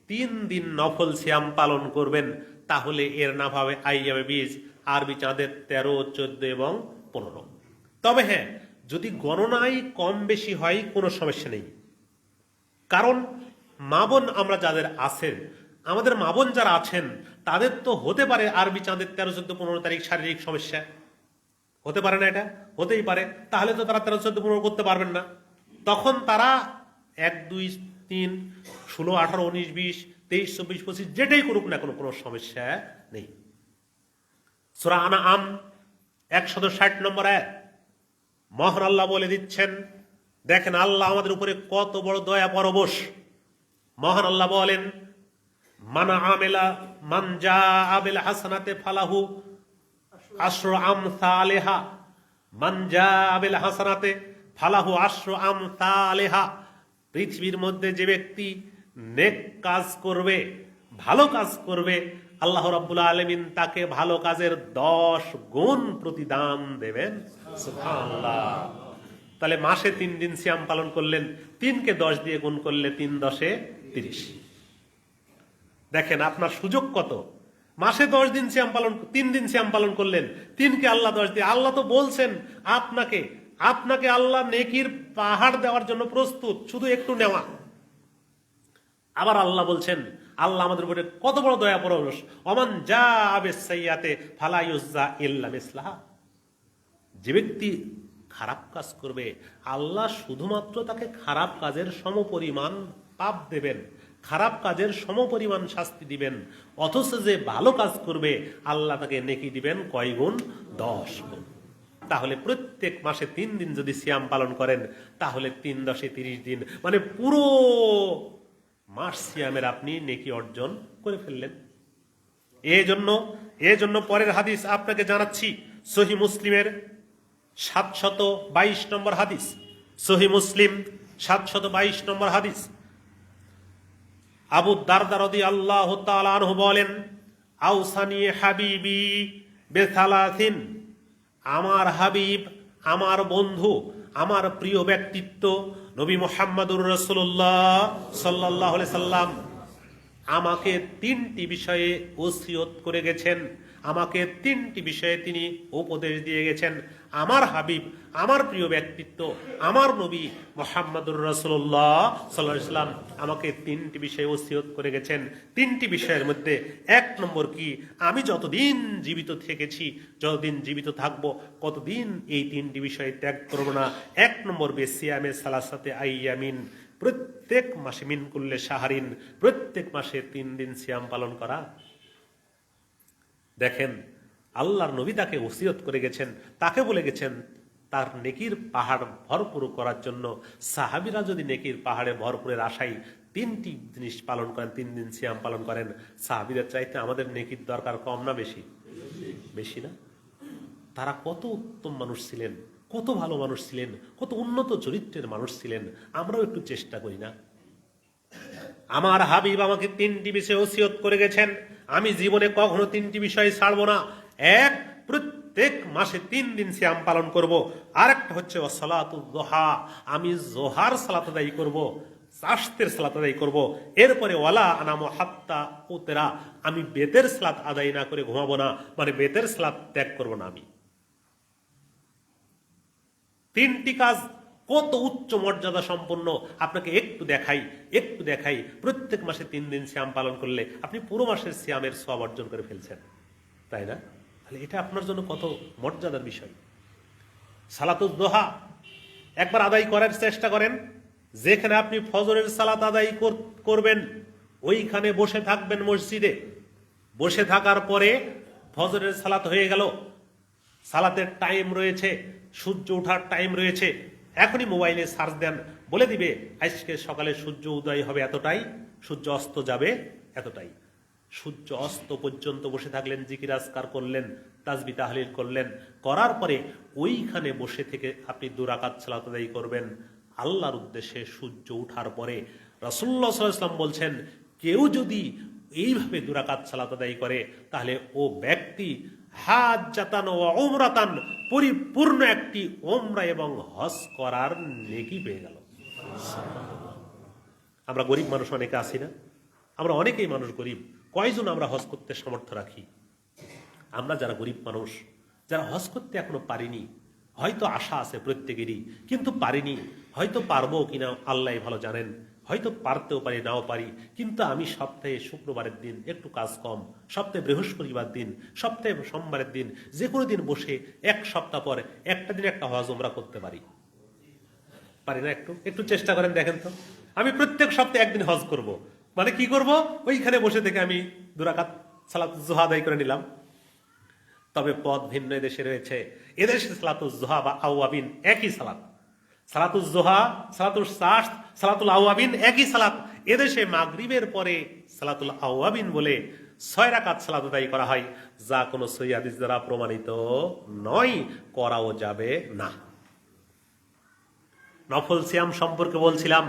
3 দিন নফল সিয়াম পালন করবেন, তাহলে এর নাম হবে আইয়ামে বীজ, আরবি চাঁদের 13, 14 এবং 15। তবে হ্যাঁ, যদি গণনায় কম বেশি হয় কোনো সমস্যা নেই, কারণ মা বোন আমরা যাদের আছেন, আমাদের মা বোন যারা আছেন তাদের তো হতে পারে আরবি চাঁদের 13, 14, 15 তারিখ শারীরিক সমস্যা, হতে পারে না? এটা হতেই পারে। তাহলে তো তারা 13, 14, 15 করতে পারবেন না। তখন তারা 1, 2, 3, 16, 18, 19, 20, 23, 24, 25 যেটাই করুক না কোনো সমস্যা নেই। সূরা আনআম 160 নম্বর আয়াত মহান আল্লাহ বলে দিচ্ছেন, দেখেন আল্লাহ আমাদের উপরে কত বড় দয়া পরবশ। মহান আল্লাহ বলেন, মান জাআ বিল হাসানাতি ফালাহু আশরু আমসালিহা, মান জাআ বিল হাসানাতি ফালাহু আশরু আমসালিহা। পৃথিবীর মধ্যে যে ব্যক্তি নেক কাজ করবে, ভালো কাজ করবে, আল্লাহ রাব্বুল আলামিন তাকে ভালো কাজের 10 গুণ প্রতিদান দেবেন। সুবহানাল্লাহ। তাহলে মাসে 3 দিন সিয়াম পালন করলেন, 3 কে 10 দিয়ে গুণ করলে 3 10 30। দেখেন আপনার সুযোগ কত। মাসে 10 দিন সিয়াম পালন, 3 দিন সিয়াম পালন করলেন, 3 কে আল্লাহ 10 দিয়ে। আল্লাহ তো বলছেন আপনাকে আল্লাহ নেকির পাহাড় দেওয়ার জন্য প্রস্তুত, শুধু একটু নেওয়া। আবার আল্লাহ বলছেন, আল্লাহ আমাদের উপরে কত বড় দয়া পরবশ, ওমান জাআ বিস-সাইয়্যাতি ফালা ইউজা ইল্লা মিসলাহা। যে ব্যক্তি খারাপ কাজ করবে, আল্লাহ শুধুমাত্র তাকে খারাপ কাজের সমপরিমাণ পাপ দেবেন, খারাপ কাজের সমপরিমাণ শাস্তি দিবেন। অথচ যে ভালো কাজ করবে, আল্লাহ তাকে নেকি দিবেন কয় গুণ? 10 গুণ। তাহলে প্রত্যেক মাসে 3 দিন যদি সিয়াম পালন করেন, তাহলে 3 10 30 দিন, মানে পুরো মাস সিয়ামের আপনি নেকি অর্জন করে ফেললেন। এজন্য পরের হাদিস আপনাকে জানাচ্ছি, সহিহ মুসলিমের 722 নম্বর হাদিস, সহিহ মুসলিম 722 নম্বর হাদিস। আবু দারদা রাদিয়াল্লাহু তাআলা আনহু বলেন, আউসানি হাবিবি বিসালাসিন, আমার হাবিব, আমার বন্ধু, আমার প্রিয় ব্যক্তিত্ব নবী মুহাম্মদুর রাসূলুল্লাহ সাল্লাল্লাহু আলাইহি সাল্লাম আমাকে 3টি বিষয়ে ওসিয়ত করে গেছেন, আমাকে 3টি বিষয়ে তিনি উপদেশ দিয়ে গেছেন। আমার হাবিব, আমার প্রিয় ব্যক্তিত্ব, আমার নবী মুহাম্মদুর রাসূলুল্লাহ সাল্লাল্লাহু আলাইহি সাল্লাম আমাকে 3টি বিষয়ে ওসিয়ত করে গেছেন। 3টি বিষয়ের মধ্যে 1 নম্বর কি, আমি যতদিন জীবিত থেকেছি, যতদিন জীবিত থাকবো, কতদিন এই 3টি বিষয় ত্যাগ করব না। 1 নম্বর বিসিয়ামে সালাসাতে আইয়ামিন, প্রত্যেক মাসে মিন কুল্লে শাহরিন, প্রত্যেক মাসে 3 দিন সিয়াম পালন করা। দেখেন, আল্লাহর নবী তাকে ওসিয়ত করে গেছেন, তাকে বলে গেছেন তার নেকির পাহাড় ভরপুর করার জন্য। সাহাবীরা যদি নেকির পাহাড়ে ভরপুরের আশায় 3টি জিনিস পালন করেন, 3 দিন সিয়াম পালন করেন, সাহাবীদের চাইতে আমাদের নেকির দরকার কম না বেশি? বেশি না? তারা কত উত্তম মানুষ ছিলেন, কত ভালো মানুষ ছিলেন, কত উন্নত চরিত্রের মানুষ ছিলেন। আমরাও একটু চেষ্টা করি না? আমার হাবিব আমাকে 3টি বিষয়ে ওসিয়ত করে গেছেন, আমি জীবনে কখনো 3টি বিষয় ছাড়বো না। 1, প্রত্যেক মাসে 3 দিন সিয়াম পালন করব। আরেকটা হচ্ছে সালাতুল দুহা, আমি জোহার সালাত আদায় করব, চাশতের সালাত আদায় করব। এরপরে ওয়ালা আনামু হাত্তা উতরা, আমি বেতের সালাত আদায় না করে ঘুমাবো না, মানে বেতের সালাত ত্যাগ করব না আমি। 3টি কাজ কত উচ্চ মর্যাদা সম্পন্ন, আপনাকে একটু দেখাই। প্রত্যেক মাসে 3 দিন সিয়াম পালন করলে আপনি পুরো মাসের সিয়ামের সওয়াব অর্জন করে ফেলছেন, তাই না? তাহলে এটা আপনার জন্য কত মর্যাদার বিষয়। সালাতুদ দোহা একবার আদায় করার চেষ্টা করেন। যেখানে আপনি ফজরের সালাত আদায় করবেন, ওইখানে বসে থাকবেন মসজিদে। বসে থাকার পরে ফজরের সালাত হয়ে গেল, সালাতের টাইম রয়েছে, সূর্য ওঠার টাইম রয়েছে, এখনই মোবাইলে সার্চ দেন, বলে দিবে আজকে সকালে সূর্য উদয় হবে এতটাই, সূর্য অস্ত যাবে এতটাই। সূর্য অস্ত পর্যন্ত বসে থাকলেন, জিকির আজকার করলেন, তাসবিহ তাহলিল করলেন, করার পরে ওইখানে বসে থেকে আপনি 2 রাকাত সালাত আদায় করবেন আল্লাহর উদ্দেশ্যে। সূর্য উঠার পরে রাসূলুল্লাহ সাল্লাল্লাহু আলাইহি ওয়াসাল্লাম বলছেন, কেউ যদি এইভাবে 2 রাকাত সালাত আদায় করে, তাহলে ও ব্যক্তি হাজ্জাতান ওয়া উমরাতান, পরিপূর্ণ একটি উমরা এবং হজ করার নেকি পেয়ে গেল। আমরা গরিব মানুষ অনেকে আছি না? আমরা অনেকেই মানুষ গরিব। কয়জন আমরা হজ করতে সামর্থ্য রাখি? আমরা যারা গরিব মানুষ, যারা হজ করতে এখনো পারিনি, হয়তো আশা আছে প্রত্যেকেরই, কিন্তু পারিনি, হয়তো পারবো কিনা আল্লাহ ভালো জানেন, হয়তো পারতেও পারি নাও পারি। কিন্তু আমি সপ্তাহে শুক্রবারের দিন একটু কাজ কম, সপ্তাহে বৃহস্পতিবার দিন, সপ্তাহে সোমবারের দিন, যে কোনো দিন বসে 1 সপ্তাহ পর একটা দিন একটা হজ উমরা করতে পারি না? একটু চেষ্টা করেন, দেখেন তো। আমি প্রত্যেক সপ্তাহে একদিন হজ করব, মানে কি করব? ওইখানে বসে থেকে আমি 2 রাকাত সালাতুজ জোহা আদায় করে নিলাম। তবে পথ ভিন্ন এদেশে রয়েছে। এদেশে সালাতুজ জোহা বা আওয়াবিন একই সালাত, সালাতুজ জোহা, সালাতুল চাশত, সালাতুল আওয়াবিন একই সালাত। এদেশে মাগরিবের পরে সালাতুল আওয়াবিন বলে 6 রাকাত সালাত আদায় করা হয়, যা কোনো সহিহ হাদিস দ্বারা প্রমাণিত নয়, করাও যাবে না। নফল সিয়াম সম্পর্কে বলছিলাম,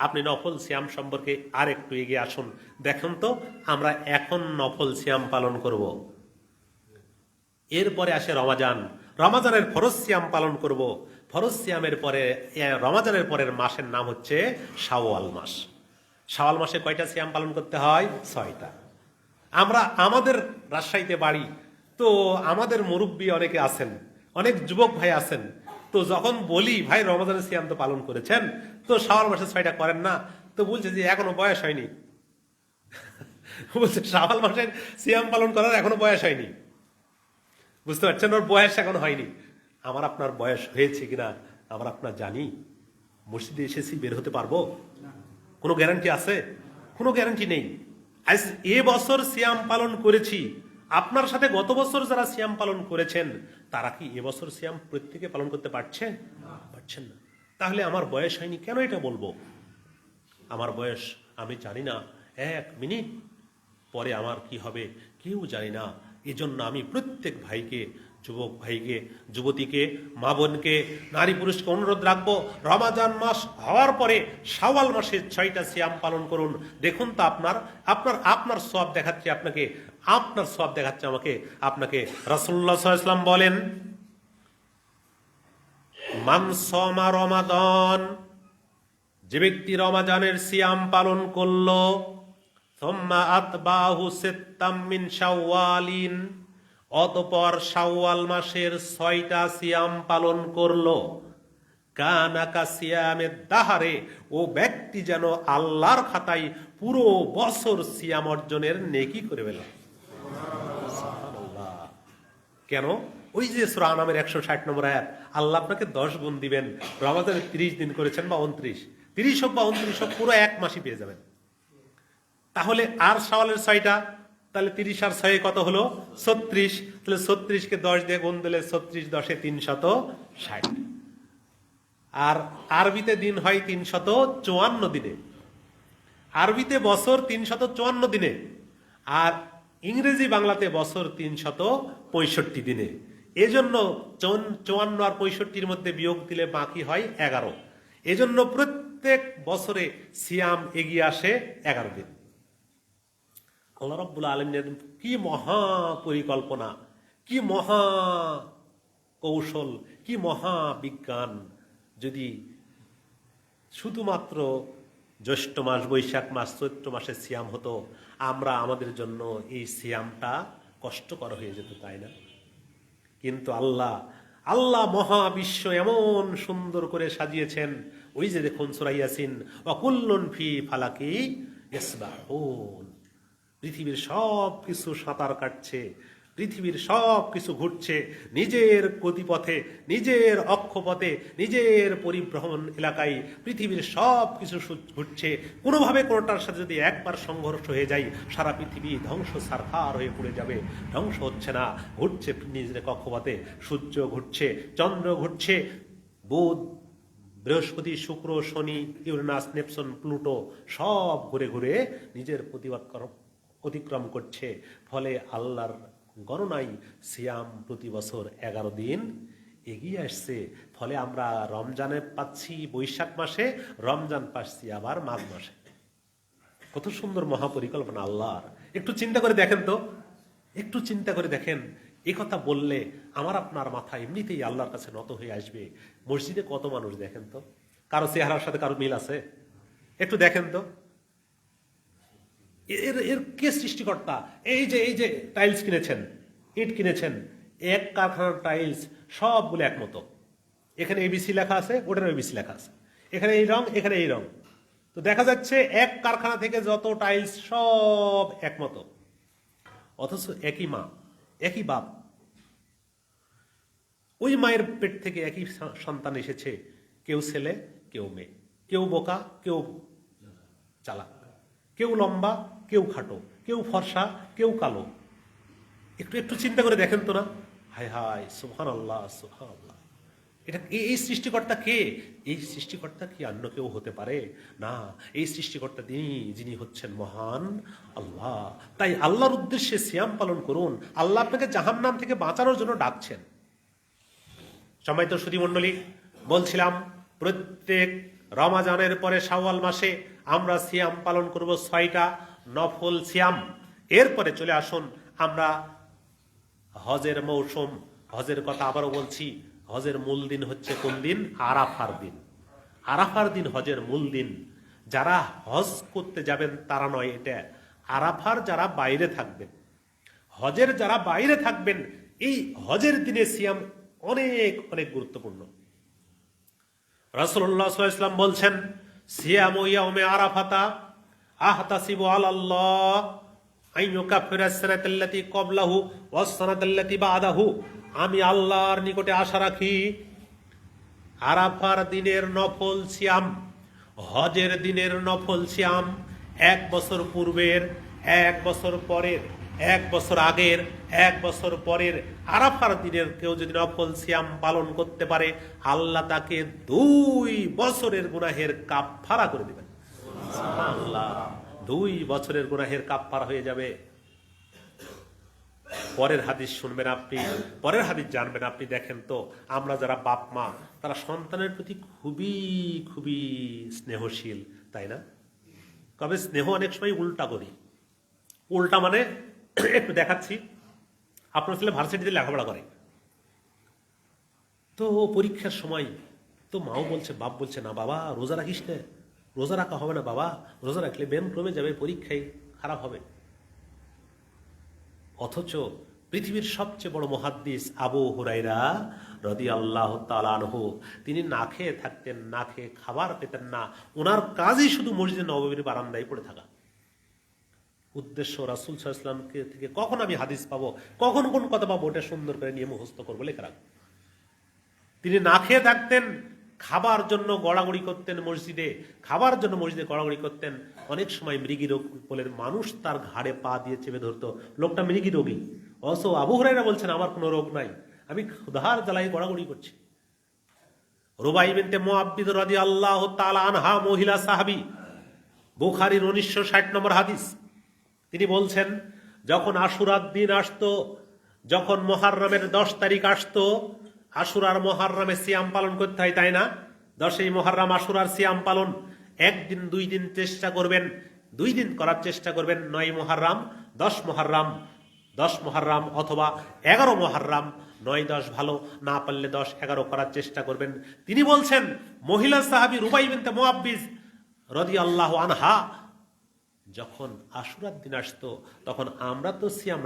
আপনি নফল সিয়াম সম্পর্কে আর একটু এগিয়ে আসুন। দেখুন তো, আমরা এখন নফল সিয়াম পালন করব, এরপরে আসে রমাজান, রমাজানের ফরজ সিয়াম পালন করব। ফরজ সিয়ামের পরে রমাজানের পরের মাসের নাম হচ্ছে শাওয়াল মাস। শাওয়াল মাসে কয়টা সিয়াম পালন করতে হয়? 6টা। আমরা আমাদের রাজশাহীতে বাড়ি, তো আমাদের মুরব্বী অনেকে আছেন, অনেক যুবক ভাই আছেন। তো যখন বলি ভাই রমাজানের সিয়াম তো পালন করেছেন, তো শাওয়াল মাসে 6টা করেন না, তো বলছে যে এখনো বয়স হয়নি। বলছে শাওয়াল মাসের সিয়াম পালন করার এখনো বয়স হয়নি। বুঝতে পারছেন, ওর বয়স এখন হয়নি। আমার আপনার বয়স হয়েছে কিনা আমরা আপনার জানি? মসজিদে এসেছি, বের হতে পারবো? কোনো গ্যারান্টি আছে? কোনো গ্যারান্টি নেই। আজ এ বছর সিয়াম পালন করেছি, আপনার সাথে গত বছর যারা সিয়াম পালন করেছেন, তারা কি এবছর সিয়াম প্রত্যেকে পালন করতে পারছে? পারছেন না। তাহলে আমার বয়স হয়নি কেন এটা বলবো? আমার বয়স আমি জানি না, 1 মিনিট পরে আমার কি হবে কেউ জানি না। এজন্য আমি প্রত্যেক ভাইকে, যুবক ভাইকে, যুবতীকে, মা বোনকে, নারী পুরুষকে অনুরোধ রাখবো, রমাজান মাস হওয়ার পরে শাওয়াল মাসে 6টা সিয়াম পালন করুন। দেখুন তো আপনার সওয়াব দেখাচ্ছে আপনাকে, আপনার সওয়াব দেখাচ্ছে আমাকে, আপনাকে। রাসূলুল্লাহ সাল্লাল্লাহু আলাইহি ওয়াসাল্লাম বলেন, মান সামা রমাদান যে ব্যক্তি রমাজানের সিয়াম পালন করলো, সুম্মা আতবাহু সিত্তাম মিন শাওয়ালিন, অতঃপর শাওয়াল মাসের 6টা সিয়াম পালন করলো, কানা কা সিয়ামেদ দাহারে, ও ব্যক্তি যেন আল্লাহর খাতায় পুরো বছর সিয়াম অর্জনের নেকি করে পেল। সুবহানাল্লাহ। কেন? ওই যে সূরা আনামের 160 নম্বর আয়াত, আল্লাহ আপনাকে 10 গুণ দিবেন। রমাজানে 30 দিন করেছেন বা 29, 30 হোক বা 29 হোক, পুরো এক মাসই পেয়ে যাবেন। তাহলে আর শাওয়ালের 6টা, তাহলে 30 আর 6 কত হলো? 36। তাহলে 36কে 10 দিয়ে গুণ দিলে 36 10 360। আর আরবিতে দিন হয় 354 দিনে, আরবিতে বছর 354 দিনে, আর ইংরেজি বাংলাতে বছর 365 দিনে। এজন্য 54 আর 65-র মধ্যে বিয়োগ দিলে বাকি হয় 11। এজন্য প্রত্যেক বছরে সিয়াম এগিয়ে আসে 11 দিন। আল্লাহ রাব্বুল আলামিনের কি মহা পরিকল্পনা, কি মহা কৌশল, কি মহা বিজ্ঞান! যদি শুধুমাত্র জ্যৈষ্ঠ মাস, বৈশাখ মাস, চৈত্র মাসে সিয়াম হতো, আমরা আমাদের জন্য এই সিয়ামটা কষ্টকর হয়ে যেত, তাই না? কিন্তু আল্লাহ মহাবিশ্ব এমন সুন্দর করে সাজিয়েছেন। ওই যে দেখুন সূরা ইয়াসিন, ওয়া কুল্লুন ফি ফালাকি ইয়াসবাহুন, পৃথিবীর সব কিছু সাঁতার কাটছে, পৃথিবীর সব কিছু ঘুরছে নিজের গতিপথে, নিজের অক্ষপথে, নিজের পরিভ্রমণ এলাকায়। পৃথিবীর সব কিছু ঘুরছে, কোনোভাবে কোনোটার সাথে যদি একবার সংঘর্ষ হয়ে যায়, সারা পৃথিবী ধ্বংস সারখার হয়ে পড়ে যাবে। ধ্বংস হচ্ছে না, ঘুরছে নিজের কক্ষপথে। সূর্য ঘুরছে, চন্দ্র ঘুরছে, বুধ, বৃহস্পতি, শুক্র, শনি, ইউরেনাস, নেপচুন, প্লুটো সব ঘুরে ঘুরে নিজের অতিক্রম করছে। ফলে আল্লাহর গণনায় সিয়াম প্রতি বছর 11 দিন এগিয়ে আসছে। ফলে আমরা রমজানে পাচ্ছি বৈশাখ মাসে, রমজান পাচ্ছি আবার মাঘ মাসে। কত সুন্দর মহাপরিকল্পনা আল্লাহর! একটু চিন্তা করে দেখেন তো, একটু চিন্তা করে দেখেন। এই কথা বললে আমার আপনার মাথা এমনিতেই আল্লাহর কাছে নত হয়ে আসবে। মসজিদে কত মানুষ দেখেন তো, কারো চেহারার সাথে কারো মিল আছে? একটু দেখেন তো, এর কে সৃষ্টিকর্তা? এই যে টাইলস কিনেছেন, ইট কিনেছেন, এক কারখানার টাইলস সবগুলো একমতো। এখানে এবিসি লেখা আছে, ওটার এবিসি লেখা আছে, এখানে এই রং, এখানে এই রং। তো দেখা যাচ্ছে এক কারখানা থেকে যত টাইলস সব একমতো, অথচ একই মা, একই বাপ, ওই মায়ের পেট থেকে একই সন্তান এসেছে। কেউ ছেলে, কেউ মেয়ে, কেউ বোকা, কেউ চালাক, কেউ লম্বা, কেউ খাটো, কেউ ফর্সা, কেউ কালো। একটু চিন্তা করে দেখেন তো না। হায় হায়, সুবহানাল্লাহ, সুবহানাল্লাহ! এটা এই সৃষ্টিকর্তা কে? এই সৃষ্টিকর্তা কি অন্য কেউ হতে পারে? না, এই সৃষ্টিকর্তা যিনি হচ্ছেন মহান আল্লাহ। তাই আল্লাহর উদ্দেশ্যে সিয়াম পালন করুন। আল্লাহ আপনাকে জাহান্নাম থেকে বাঁচানোর জন্য ডাকছেন। সম্মানিত সুধীমণ্ডলী, বলছিলাম প্রত্যেক রমাজানের পরে শাওয়াল মাসে আমরা সিয়াম পালন করব 6টা নফল সিয়াম। এরপরে চলে আসুন আমরা হজের মৌসুম। হজের কথা আবারও বলছি, হজের মূল দিন হচ্ছে কোন দিন? আরাফার দিন। আরাফার দিন হজের মূল দিন। যারা হজ করতে যাবেন তারা নয়, এটা আরাফার যারা বাইরে থাকবেন, হজের যারা বাইরে থাকবেন, এই হজের দিনে সিয়াম অনেক অনেক গুরুত্বপূর্ণ। রাসূলুল্লাহ সাল্লাল্লাহু আলাইহি ওয়াসাল্লাম বলছেন, সিয়ামু ইয়াউমে আরাফাতা আহতাসিবু আলাল্লাহ আইয়ুকাফিরা সানাতাল্লাতী ক্বাবলাহু ওয়াস সানাতাল্লাতী বা'দাহু। আমি আল্লাহর নিকটে আশা রাখি আরাফার দিনের নফল সিয়াম, হজের দিনের নফল সিয়াম 1 বছর পূর্বের, 1 বছর পরের, 1 বছর আগের, 1 বছর পরের আরাফার দিনের কেউ যদি নফল সিয়াম পালন করতে পারে, আল্লাহ তাকে 2 বছরের গুনাহের কাফফারা করে দিবেন। সুবহানাল্লাহ! 2 বছরের গুনাহের কাফফারা হয়ে যাবে। পরের হাদিস শুনবেন আপনি, পরের হাদিস জানবেন আপনি। দেখেন তো, আমরা যারা বাপ মা, তারা সন্তানের প্রতি খুবই খুবই স্নেহশীল, তাই না? তবে স্নেহ অনেক সময় উল্টা করি। উল্টা মানে একটু দেখাচ্ছি। আপনার ছেলে ভার্সিটিতে লেখাপড়া করে, তো পরীক্ষার সময় তো মাও বলছে, বাপ বলছে, না বাবা রোজা রাখিস না, রোজা রাখা হবে না বাবা, রোজা রাখলে ব্যায়াম কমে যাবে, পরীক্ষায় খারাপ হবে। অথচ পৃথিবীর সবচেয়ে বড় মুহাদ্দিস আবু হুরায়রা রাদিয়াল্লাহু তাআলা আনহু, তিনি না খেয়ে থাকতেন, না খেয়ে খাবার পেতেন না। ওনার কাজই শুধু মসজিদে নববীর বারান্দায় পড়ে থাকা। উদ্দেশ্য রাসূল সাল্লাল্লাহু আলাইহি ওয়াসাল্লামকে থেকে কখন আমি হাদিস পাবো, কখন কোন কথা পাবো, ওটা সুন্দর করে নিয়ে মুখস্থ করবো, লেখা রাখবো। তিনি না খেয়ে থাকতেন, খাবার জন্য গড়াগড়ি করতেন মসজিদে, খাবার জন্য মসজিদে গড়াগড়ি করতেন। অনেক সময় মৃগী রোগ বলে মানুষ তার ঘাড়ে পা দিয়ে চেপে ধরতো, লোকটা মৃগী রোগী। অবশ্য আবু হুরায়রা বলছেন আমার কোনো রোগ নাই, আমি ক্ষুধার জ্বালায় গড়াগড়ি করছি। রুবাই বিনতে মুআব্বিদ রাদিয়াল্লাহু তাআলা আনহা, মহিলা সাহাবী, বুখারীর 1960 নম্বর হাদিস। তিনি বলছেন, যখন আশুরার দিন আসতো, যখন মুহররমের 10 তারিখ আসতো, আশুরার মুহররমে সিয়াম পালন করতে হয়, তাই না? 10ই মুহররম আশুরার সিয়াম পালন, একদিন 2 দিন চেষ্টা করবেন, 2 দিন করার চেষ্টা করবেন। 9 মুহররম, 10 মুহররম, 10 মুহররম অথবা 11 মুহররম, 9-10 ভালো, না পারলে 10-11 করার চেষ্টা করবেন। তিনি বলছেন, মহিলা সাহাবী রুবাই বিনতে মুআব্বিদ রাদিয়াল্লাহু আনহা, যখন আশুরার দিন আসতো তখন আমরা তো সিয়াম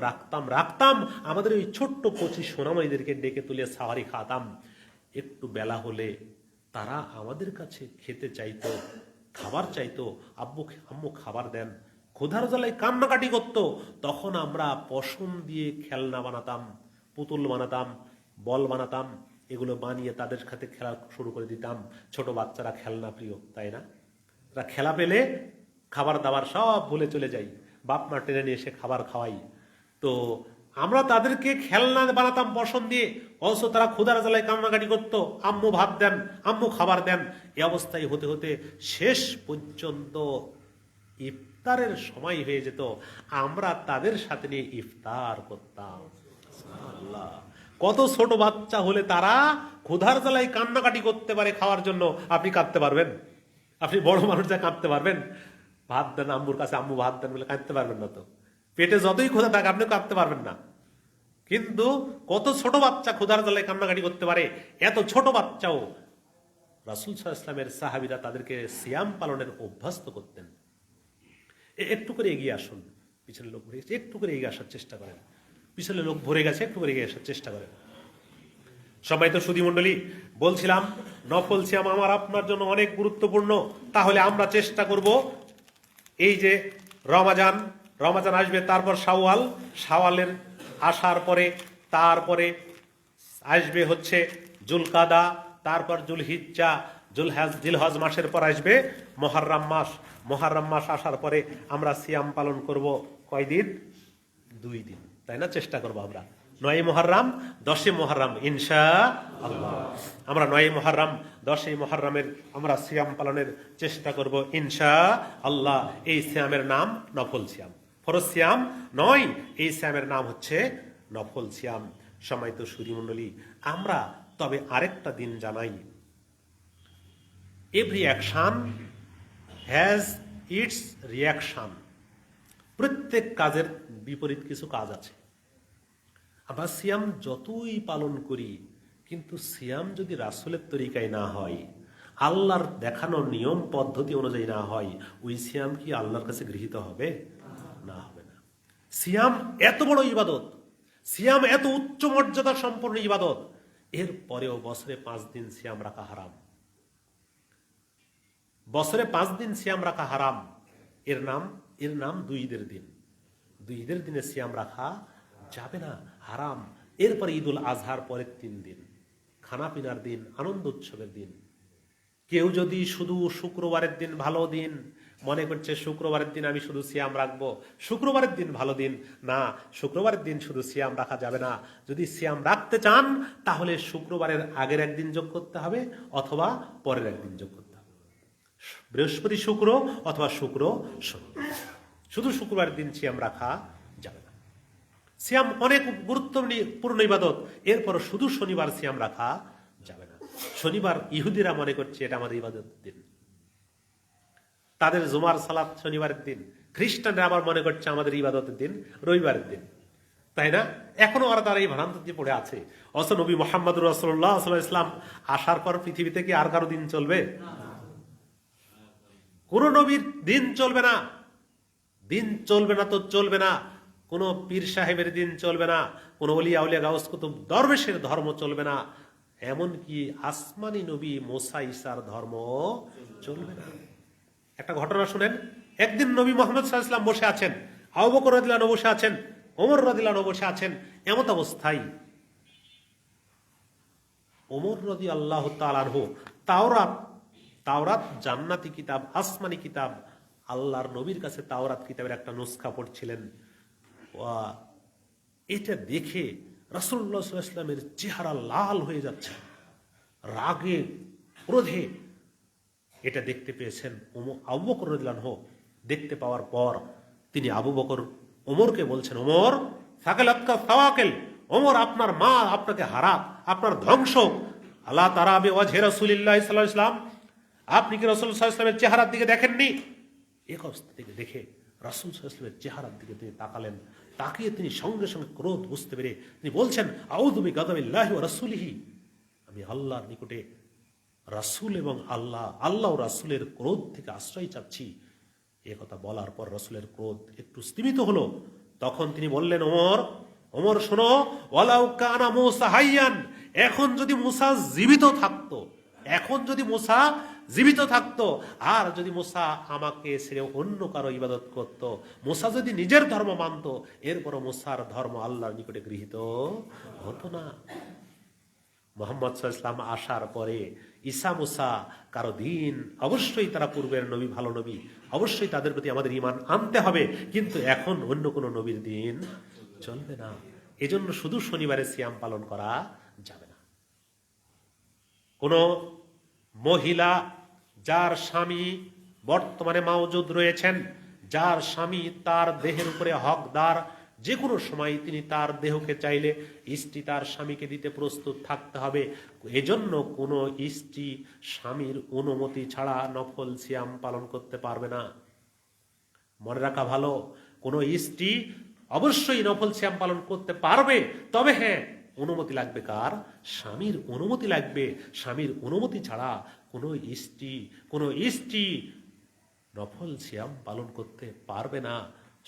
রাখতাম, আমাদের ওই ছোট্ট কচি সোনামণিদেরকে ডেকে তুলে সাহারি খাওয়াতাম। একটু বেলা হলে তারা আমাদের কাছে খেতে চাইতো, খাবার চাইতো, আম্মু খাবার দেন। ক্ষুধার জ্বালায় কান্নাকাটি করতো, তখন আমরা পশম দিয়ে খেলনা বানাতাম, পুতুল বানাতাম, বল বানাতাম, এগুলো বানিয়ে তাদের সাথে খেলা শুরু করে দিতাম। ছোট বাচ্চারা খেলনা প্রিয়, তাই না? তারা খেলা পেলে খাবার দাবার সব ভুলে চলে যাই, বাপ মা টেনে নিয়ে এসে খাবার খাওয়াই। তো আমরা তাদেরকে খেলনা বানাতাম পশম দিয়ে, অবশ্য তারা ক্ষুধার জ্বালায় কান্নাকাটি করতো, আম্মু ভাত দেন, আম্মু খাবার দেন। এই অবস্থায় হতে হতে শেষ পর্যন্ত ইফতারের সময় হয়ে যেত, আমরা তাদের সাথে নিয়ে ইফতার করতাম। আল্লাহ, কত ছোট বাচ্চা হলে তারা ক্ষুধার জ্বালায় কান্নাকাটি করতে পারে খাওয়ার জন্য, আপনি কাঁদতে পারবেন? আপনি বড় মানুষ যা কাঁদতে পারবেন? ভাত দেন আম্মুর কাছে, আম্মু ভাত দেন বলে কাঁদতে পারবেন না। তো পেটে যতই ক্ষুধা থাকে আপনি কাঁদতে পারবেন না। কিন্তু কত ছোট বাচ্চা ক্ষুধার জ্বালায় কান্নাকাটি করতে পারে, এত ছোট বাচ্চাও রাসূল সাল্লাল্লাহু আলাইহি ওয়াসাল্লামের সাহাবীরা তাদেরকে সিয়াম পালনের অভ্যস্ত করতেন। একটু করে এগিয়ে আসুন, পিছনে লোক ভরে গেছে, একটু করে এগিয়ে আসার চেষ্টা করেন। পিছনে লোক ভরে গেছে, একটু করে এগিয়ে আসার চেষ্টা করেন। সবাই তো সুধী মণ্ডলী, বলছিলাম নফল সিয়াম আমার আপনার জন্য অনেক গুরুত্বপূর্ণ। তাহলে আমরা চেষ্টা করব, এই যে রমাজান আসবে, তারপর শাওয়ালের আসার পরে, তারপরে আসবে হচ্ছে জুলকাদা, তারপর জুলহিজ্জা, জিলহজ মাসের পর আসবে মুহররম মাস আসার পরে আমরা সিয়াম পালন করব কয়দিন? 2 দিন, তাই না? চেষ্টা করবো আমরা 9ই মুহররম, 10ই মুহররম ইনশাআল্লাহ। আমরা 9ই মুহররম, 10ই মুহররমের আমরা সিয়াম পালনের চেষ্টা করব ইনশাআল্লাহ। এই সিয়ামের নাম নফল সিয়াম, ফরজ সিয়াম নয়। এই সিয়ামের নাম হচ্ছে নফল সিয়াম। সম্মানিত সুধী মণ্ডলী, আমরা তবে আরেকটা দিন জানাই, every action has its reaction. প্রত্যেক কাজের বিপরীত কিছু কাজ আছে। আমরা সিয়াম যতই পালন করি, কিন্তু সিয়াম যদি রাসূলের তরিকায় না হয়, আল্লাহর দেখানো নিয়ম পদ্ধতি অনুযায়ী না হয়, ওই সিয়াম কি আল্লাহর কাছে গৃহীত হবে? না, হবে না। সিয়াম এত বড় ইবাদত, সিয়াম এত উচ্চ মর্যাদা সম্পন্ন ইবাদত, এর পরেও বছরে 5 দিন সিয়াম রাখা হারাম। বছরে 5 দিন সিয়াম রাখা হারাম। এর নাম 2 ঈদের দিন। 2 ঈদের দিনে সিয়াম রাখা যাবে না, হারাম। এরপরে ঈদুল আজহার পরের 3 দিন খানা পিনার দিন, আনন্দ উৎসবের দিন। কেউ যদি শুধু শুক্রবারের দিন ভালো দিন মনে করছে, শুক্রবারের দিন আমি শুধু সিয়াম রাখবো, শুক্রবারের দিন ভালো দিন, না, শুক্রবারের দিন শুধু সিয়াম রাখা যাবে না। যদি সিয়াম রাখতে চান তাহলে শুক্রবারের আগের একদিন যোগ করতে হবে, অথবা পরের একদিন যোগ করতে হবে। বৃহস্পতি শুক্র অথবা শুক্র শনি, শুধু শুক্রবারের দিন সিয়াম রাখা যাবে না। সিয়াম অনেক গুরুত্বপূর্ণ ইবাদত, এরপর শুধু শনিবার সিয়াম রাখা যাবে না। শনিবার ইহুদিরা মনে করছে এটা আমাদের ইবাদতের দিন, তাদের জুমার সালাত শনিবারের দিন। খ্রিস্টানরা আবার মনে করছে আমাদের ইবাদতের দিন রবিবারের দিন, তাই না? এখনো ওরা তারা এই ভ্রান্তি পড়ে আছে। অথচ নবী মুহাম্মদ রাসূলুল্লাহ সাল্লাল্লাহু আলাইহি ওয়াসাল্লাম আসার পর পৃথিবীতে কি আর কারো দিন চলবে? কোনো নবীর দিন চলবে না। দিন চলবে না তো চলবে না, কোনো পীর সাহেবের দিন চলবে না, কোনো ওলিয়া উলিয়া গাউস কুতুব দরবেশের ধর্ম চলবে না, এমনকি আসমানি নবী মুসা ঈসার ধর্ম চলবে না। একটা ঘটনা শুনেন। একদিন নবী মুহাম্মদ সাল্লাল্লাহু আলাইহি ওয়াসাল্লাম বসে আছেন, আবু বকর রাদিয়াল্লাহু আনহু বসে আছেন, ওমর রাদিয়াল্লাহু আনহু বসে আছেন। এমত অবস্থায় ওমর রাদিয়াল্লাহু তাআলা আনহু তাওরাত তাওরাত জান্নাতি কিতাব, আসমানি কিতাব, আল্লাহর নবীর কাছে তাওরাত কিতাবের একটা নুসখা পড়ছিলেন। এটা দেখে রাসূলুল্লাহ সাল্লাল্লাহু আলাইহি ওয়াসাল্লামের চেহারা লাল হয়ে যাচ্ছে রাগে ক্রোধে। এটা দেখতে পেয়েছেন আবু বকর রাদিয়াল্লাহু আনহু। দেখতে পাওয়ার পর তিনি আবু বকর ওমরকে বলছেন, ওমর সাকালাতকা সাওয়াকিল, ওমর আপনার মা আপনাকে হারাক, আপনার ধ্বংস। আল্লাহ তারা বিওয়াজহি রাসূলিল্লাহ সাল্লাল্লাহু আলাইহি ওয়াসাল্লাম, আপনি কি রাসূল সাল্লাল্লাহু আলাইহি ওয়াসাল্লামের চেহারার দিকে দেখেননি? এক অবস্থা থেকে দেখে রাসূল সাল্লাল্লাহু আলাইহি ওয়াসাল্লামের চেহারার দিকে তিনি তাকালেন। তাকিয়ে তিনি সঙ্গে সঙ্গে ক্রোধ বুঝতে পেরে তিনি বলছেন, আউযু বিগাদাবিল্লাহি ওয়া রাসূলিহি, আমি আল্লাহর নিকটে রাসূল এবং আল্লাহ ও রাসূলের ক্রোধ থেকে আশ্রয় চাচ্ছি। এ কথা বলার পর রাসূলের ক্রোধ একটু স্তিমিত হলো। তখন তিনি বললেন, ওমর শোনো, ওয়ালাউ কানা মূসা হাইয়ান, এখন যদি মূসা জীবিত থাকতো, এখন যদি মূসা জীবিত থাকতো, আর যদি মূসা আমাকে ছেড়ে অন্য কারো ইবাদত করত, মূসা যদি নিজের ধর্ম মানত, এরপর মূসার ধর্ম আল্লাহর নিকটে গৃহীত হতো না। মুহাম্মদ সাল্লাল্লাহু আলাইহি ওয়াসাল্লাম আসার পরে ঈসা মুসা কারো দিন, অবশ্যই তারা পূর্বের নবী, ভালো নবী, অবশ্যই তাদের প্রতি আমাদের ঈমান আনতে হবে, কিন্তু এখন অন্য কোনো নবীর দিন চলবে না। এজন্য শুধু শনিবারে সিয়াম পালন করা যাবে না। কোন মহিলা যার স্বামী বর্তমানে মাওজুদ রয়েছেন, যার স্বামী তার দেহের উপরে হকদার, যে কোনো সময় তিনি তার দেহকে চাইলে স্ত্রী তার স্বামীকে দিতে প্রস্তুত থাকতে হবে। এজন্য কোনো স্ত্রী স্বামীর অনুমতি ছাড়া নফল সিয়াম পালন করতে পারবে না। মনে রাখা ভালো, কোনো স্ত্রী অবশ্যই নফল সিয়াম পালন করতে পারবে, তবে হ্যাঁ, অনুমতি লাগবে কার? স্বামীর অনুমতি লাগবে। স্বামীর অনুমতি ছাড়া কোনো স্ত্রী নফল সিয়াম পালন করতে পারবে না।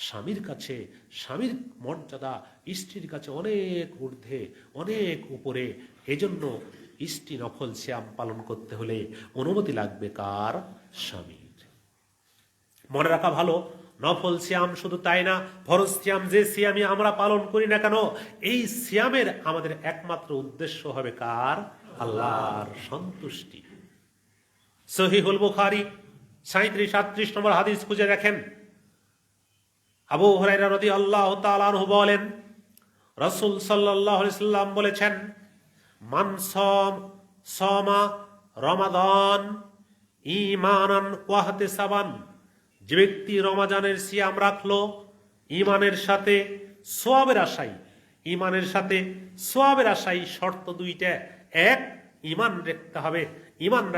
স্বামীর কাছে স্বামীর মর্যাদা স্ত্রীর কাছে অনেক ঊর্ধ্বে, অনেক উপরে। এজন্য স্ত্রী নফল সিয়াম পালন করতে হলে অনুমতি লাগবে কার? স্বামীর। মনে রাখা ভালো, নফল সিয়াম শুধু তাই না, ফরজ সিয়াম যে সিয়ামই আমরা পালন করি না কেন, এই সিয়ামের আমাদের একমাত্র উদ্দেশ্য হবে কার? আল্লাহর সন্তুষ্টি। সহিহুল বুখারী 37-38 নম্বর হাদিস খুঁজে দেখেন। আবু হুরায়রা রাদিয়াল্লাহু তাআলা আনহু বলেন, রাসূল সাল্লাল্লাহু আলাইহি সাল্লাম বলেছেন, মান সামা রমাদান ঈমানান ওয়া ইহতিসাবান, যে ব্যক্তি রমজানের সিয়াম রাখলো ঈমানের সাথে সওয়াবের আশায়, ঈমানের সাথে সওয়াবের আশায়, শর্ত দুইটা। এক, ঈমান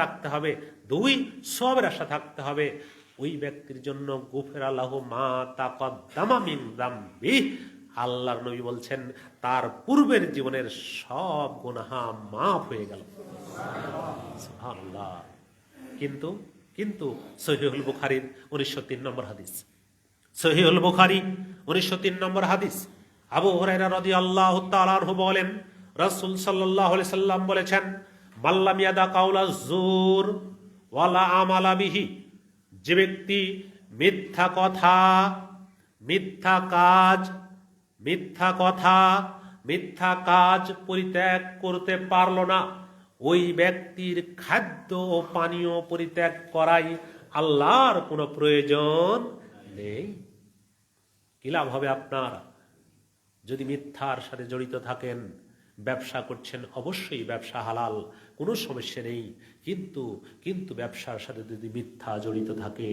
রাখতে হবে। দুই, সওয়াবের আশা থাকতে হবে। ওই ব্যক্তির জন্য গুফিরা লাহু মা তাকদ্দামা মিন যামবিহি, আল্লাহর নবী বলছেন তার পূর্বের জীবনের সব গুনাহ মাফ হয়ে গেল। সুবহানাল্লাহ। কিন্তু সহিহুল বুখারীর 1903 নম্বর হাদিস, সহিহুল বুখারী 1903 নম্বর হাদিস, আবু হুরায়রা রাদিয়াল্লাহু তাআলা আনহু বলেন, রাসূল সাল্লাল্লাহু আলাইহি সাল্লাম বলেছেন, মাল্লাম ইয়াদা কাউলা যুর ওয়ালা আমালা বিহি, যে ব্যক্তি মিথ্যা কথা, মিথ্যা কাজ পরিত্যাগ করতে পারল না, ওই ব্যক্তির খাদ্য ও পানীয় পরিত্যাগ করাই আল্লাহর কোনো প্রয়োজন নেই। কি লাভ হবে আপনার যদি মিথ্যার সাথে জড়িত থাকেন? ব্যবসা করছেন, অবশ্যই ব্যবসা হালাল, কোনো সমস্যা নেই, কিন্তু ব্যবসার সাথে যদি মিথ্যা জড়িত থাকে,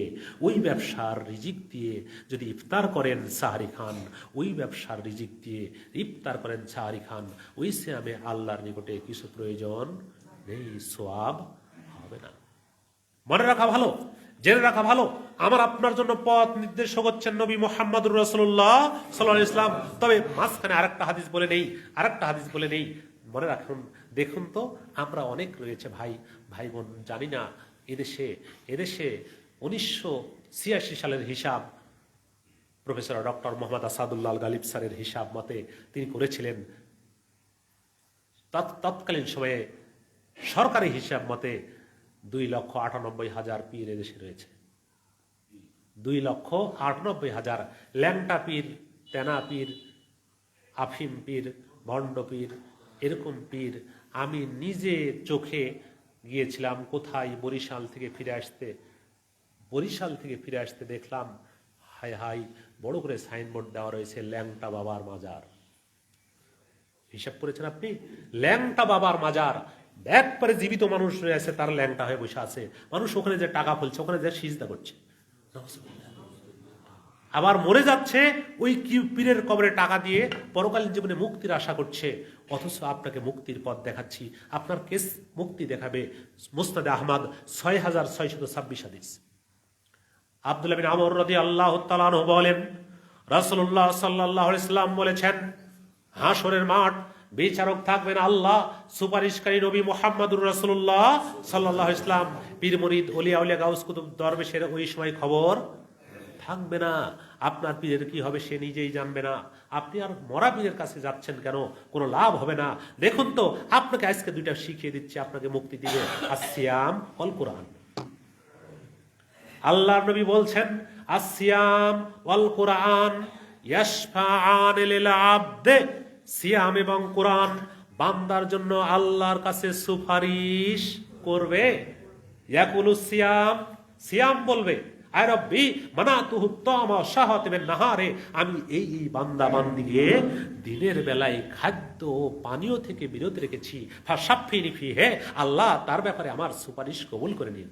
ওই ব্যবসার রিজিক দিয়ে যদি ইফতার করেন সাহারি খান, ওই ব্যবসার রিজিক দিয়ে ইফতার করেন সাহারি খান, ওই সিয়ামে আল্লাহর নিকটে কিছু প্রয়োজন নেই, সওয়াব হবে না। মনে রাখা ভালো, জেনে রাখা ভালো, আমার আপনার জন্য পথ নির্দেশক হচ্ছেন নবী মুহাম্মদুর রাসূলুল্লাহ সাল্লাল্লাহু আলাইহি ওয়াসাল্লাম। তবে মাঝখানে আরেকটা হাদিস বলে নেই, মনে রাখুন। দেখুন তো, আমরা অনেক রয়েছে ভাই বোন, জানি না এদেশে 1986 সালের হিসাব প্রফেসর ডক্টর মোহাম্মদ আসাদুল্লাহ গালিব স্যারের হিসাব মতে তিনি করেছিলেন। তৎকালীন সময়ে সরকারি হিসাব মতে 2,98,000 পীর এদেশে রয়েছে। 2,98,000 ল্যাংটা পীর, তেনা পীর, আফিম পীর, ভণ্ড পীর, এরকম পীর। আমি নিজে চোখে গিয়েছিলাম কোথায়, বরিশাল থেকে ফিরে আসতে দেখলাম হাই হাই বড় করে সাইনবোর্ড দেওয়া রয়েছে ল্যাংটা বাবার মাজার। হিসাব করেছেন আপনি? ল্যাংটা বাবার মাজার, একবারে জীবিত মানুষ রয়েছে, তার ল্যাংটা হয়ে বসে আছে। মানুষ ওখানে যে টাকা ফেলছে, ওখানে যে সিজদা করছে, আবার মরে যাচ্ছে ওই পীরের কবরে টাকা দিয়ে পরকালীন জীবনে মুক্তির আশা করছে। অথচ আপনাকে মুক্তির পথ দেখাচ্ছি, আপনার কেস মুক্তি দেখাবে। মুসনাদে আহমদ 6,626 হাদিস। আব্দুল্লাহ বিন আমর রাদিয়াল্লাহু তাআলা আনহু বলেন, রাসূলুল্লাহ সাল্লাল্লাহু আলাইহি ওয়াসাল্লাম বলেছেন, হাসরের মাঠ বিচারক থাকবেন আল্লাহ, সুপারিশকারী নবী মুহাম্মদুর রাসূলুল্লাহ সাল্লাল্লাহু আলাইহি ওয়াসাল্লাম। পীর মুরিদ ওলিয়া উলিয়া গাউস কুতুব দরবেশের ওই সময় খবর থাকবে না। আপনার পীরের কি হবে সে নিজেই জানবে না। আপনি আর মরা পীরের কাছে যাচ্ছেন কেন? কোনো লাভ হবে না। দেখুন তো, আপনাকে আজকে দুইটা শিখিয়ে দিচ্ছি, আপনাকে মুক্তি দিবে, আসিয়াম ওয়াল কোরআন। আল্লাহর নবী বলছেন, আসিয়াম ওয়াল কোরআন ইয়াশফাআন লিল আবদে। সিয়াম এবং কোরআন বান্দার জন্য আল্লাহর কাছে সুপারিশ করবে। ইয়াকুলু সিয়াম, সিয়াম বলবে, আয় রব্বি মানাতুহু তামা শাহাতি বিন নাহারে, আমি এই বান্দা বান্দিকে দিনের বেলায় খাদ্য ও পানীয় থেকে বিরত রেখেছি। ফাশাফিনি ফিহি, আল্লাহ তার ব্যাপারে আমার সুপারিশ কবুল করে নিন।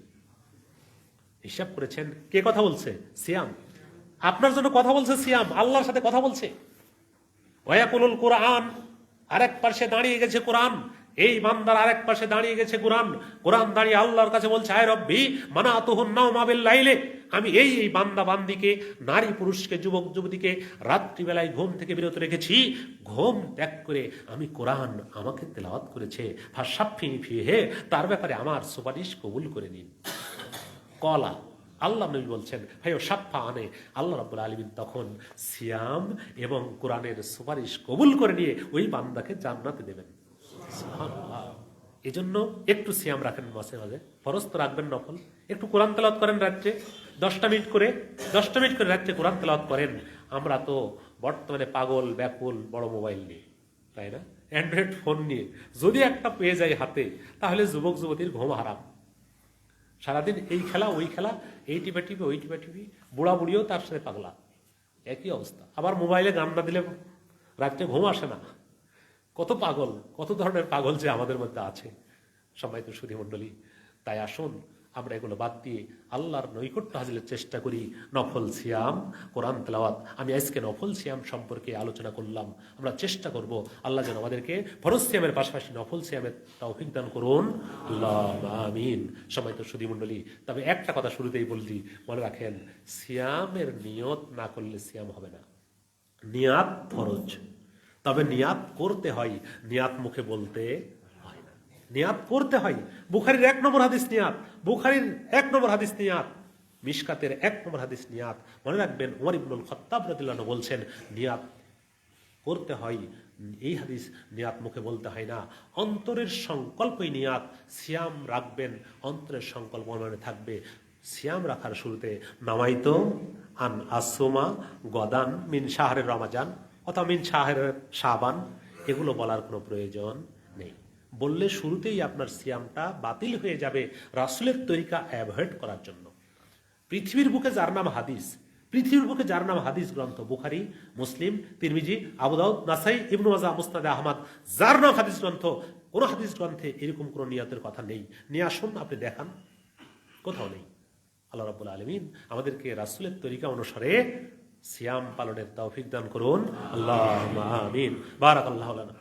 হিসাব করেছেন কে কথা বলছে? সিয়াম। আপনার জন্য কথা বলছে সিয়াম, আল্লাহর সাথে কথা বলছে। ওয়ায়াকুলুল কোরআন, আরেক পাশে দাঁড়িয়ে গেছে কোরআন। এই বান্দার আরেক পাশে দাঁড়িয়ে গেছে কোরআন। কোরআন দাঁড়িয়ে আল্লাহর কাছে বলছে, আয় রব্বি মানাতুহুন নাওমা বিল লাইলে, আমি এই বান্দা বান্দিকে, নারী পুরুষকে, যুবক যুবতীকে রাত্রিবেলায় ঘুম থেকে বিরত রেখেছি। ঘুম ত্যাগ করে আমি কোরআন আমাকে তেলাওয়াত করেছে। ফাশাফিনি ফিহি, তার ব্যাপারে আমার সুপারিশ কবুল করে নিন। কলা, আল্লাহ নবী বলছেন, ভাইও সাফা আনে, আল্লাহ রাব্বুল আলামিন তখন সিয়াম এবং কোরআনের সুপারিশ কবুল করে নিয়ে ওই বান্দাকে জান্নাতে দেবেন। সুবহানাল্লাহ। এজন্য একটু সিয়াম রাখেন মাঝে মাঝে, ফরজ তো রাখবেন, নফল একটু কোরআন তেলাওয়াত করেন রাত্রে 10টা মিনিট করে, 10টা মিনিট করে রাত্রে কোরআন তেলাওয়াত করেন। আমরা তো বর্তমানে পাগল ব্যাকুল বড় মোবাইল নিয়ে, তাই না, অ্যান্ড্রয়েড ফোন নিয়ে। যদি একটা পেয়ে যায় হাতে, তাহলে যুবক যুবতীর ঘুম হারাম। সারাদিন এই খেলা ওই খেলা, এই টিপা টিপি ওই টিপা টিপি, বুড়া বুড়িও তার সাথে পাগলা, একই অবস্থা। আবার মোবাইলে গান না দিলে রাত্রে ঘুম আসে না। কত পাগল, কত ধরনের পাগল যে আমাদের মধ্যে আছে। সম্মানিত সুধী মণ্ডলী, তাই আসুন আমরা এগুলো বাদ দিয়ে আল্লাহর নৈকট্য হাসিলের চেষ্টা করি। নফল সিয়াম, কোরআন তেলাওয়াত। আমি আজকে নফল সিয়াম সম্পর্কে আলোচনা করলাম। আমরা চেষ্টা করব আল্লাহ যেন আমাদেরকে ফরজ সিয়ামের পাশাপাশি নফল সিয়ামের তৌফিক দান করুন, আল্লাহুম্মা আমিন। সম্মানিত সুধী মণ্ডলী, তবে একটা কথা শুরুতেই বলছি, মনে রাখেন, সিয়ামের নিয়ত না করলে সিয়াম হবে না। নিয়াত ফরজ, তবে নিয়াত করতে হয়, নিয়াত মুখে বলতে হয় না, নিয়াত করতে হয়। বুখারীর 1 নম্বর হাদিস নিয়াত, বুখারীর 1 নম্বর হাদিস নিয়াত, মিশকাতের 1 নম্বর হাদিস নিয়াত। মনে রাখবেন, ওমর ইবনুল খাত্তাব রাদিয়াল্লাহু আনহু বলছেন, নিয়াত করতে হয়। এই হাদিস নিয়াত মুখে বলতে হয় না, অন্তরের সংকল্পই নিয়াত। সিয়াম রাখবেন, অন্তরের সংকল্প মনে থাকবে। সিয়াম রাখার শুরুতে নামাইতো আন আসুমা গদান মিন শাহরের রমাজান অথবা মিন শাহরের শাবান, এগুলো বলার কোনো প্রয়োজন নেই। বললে শুরুতেই আপনার সিয়ামটা বাতিল হয়ে যাবে, রাসূলের তরিকা অ্যাভয়েড করার জন্য। পৃথিবীর বুকে যার নাম হাদিস, পৃথিবীর বুকে যার নাম হাদিস গ্রন্থ, বুখারী, মুসলিম, তিরমিজি, আবু দাউদ, নাসাই, ইবনে মাজাহ, মুসনাদে আহমদ, যার নাম হাদিস গ্রন্থ, কোন হাদিস গ্রন্থে এরকম কোনো নিয়তের কথা নেই। নিয়ে আসুন, আপনি দেখান, কোথাও নেই। আল্লাহ রাব্বুল আলামিন আমাদেরকে রাসূলের তরিকা অনুসারে সিয়াম পালনের তৌফিক দান করুন, আল্লাহুম্মা আমিন। বারাকাল্লাহু লানা।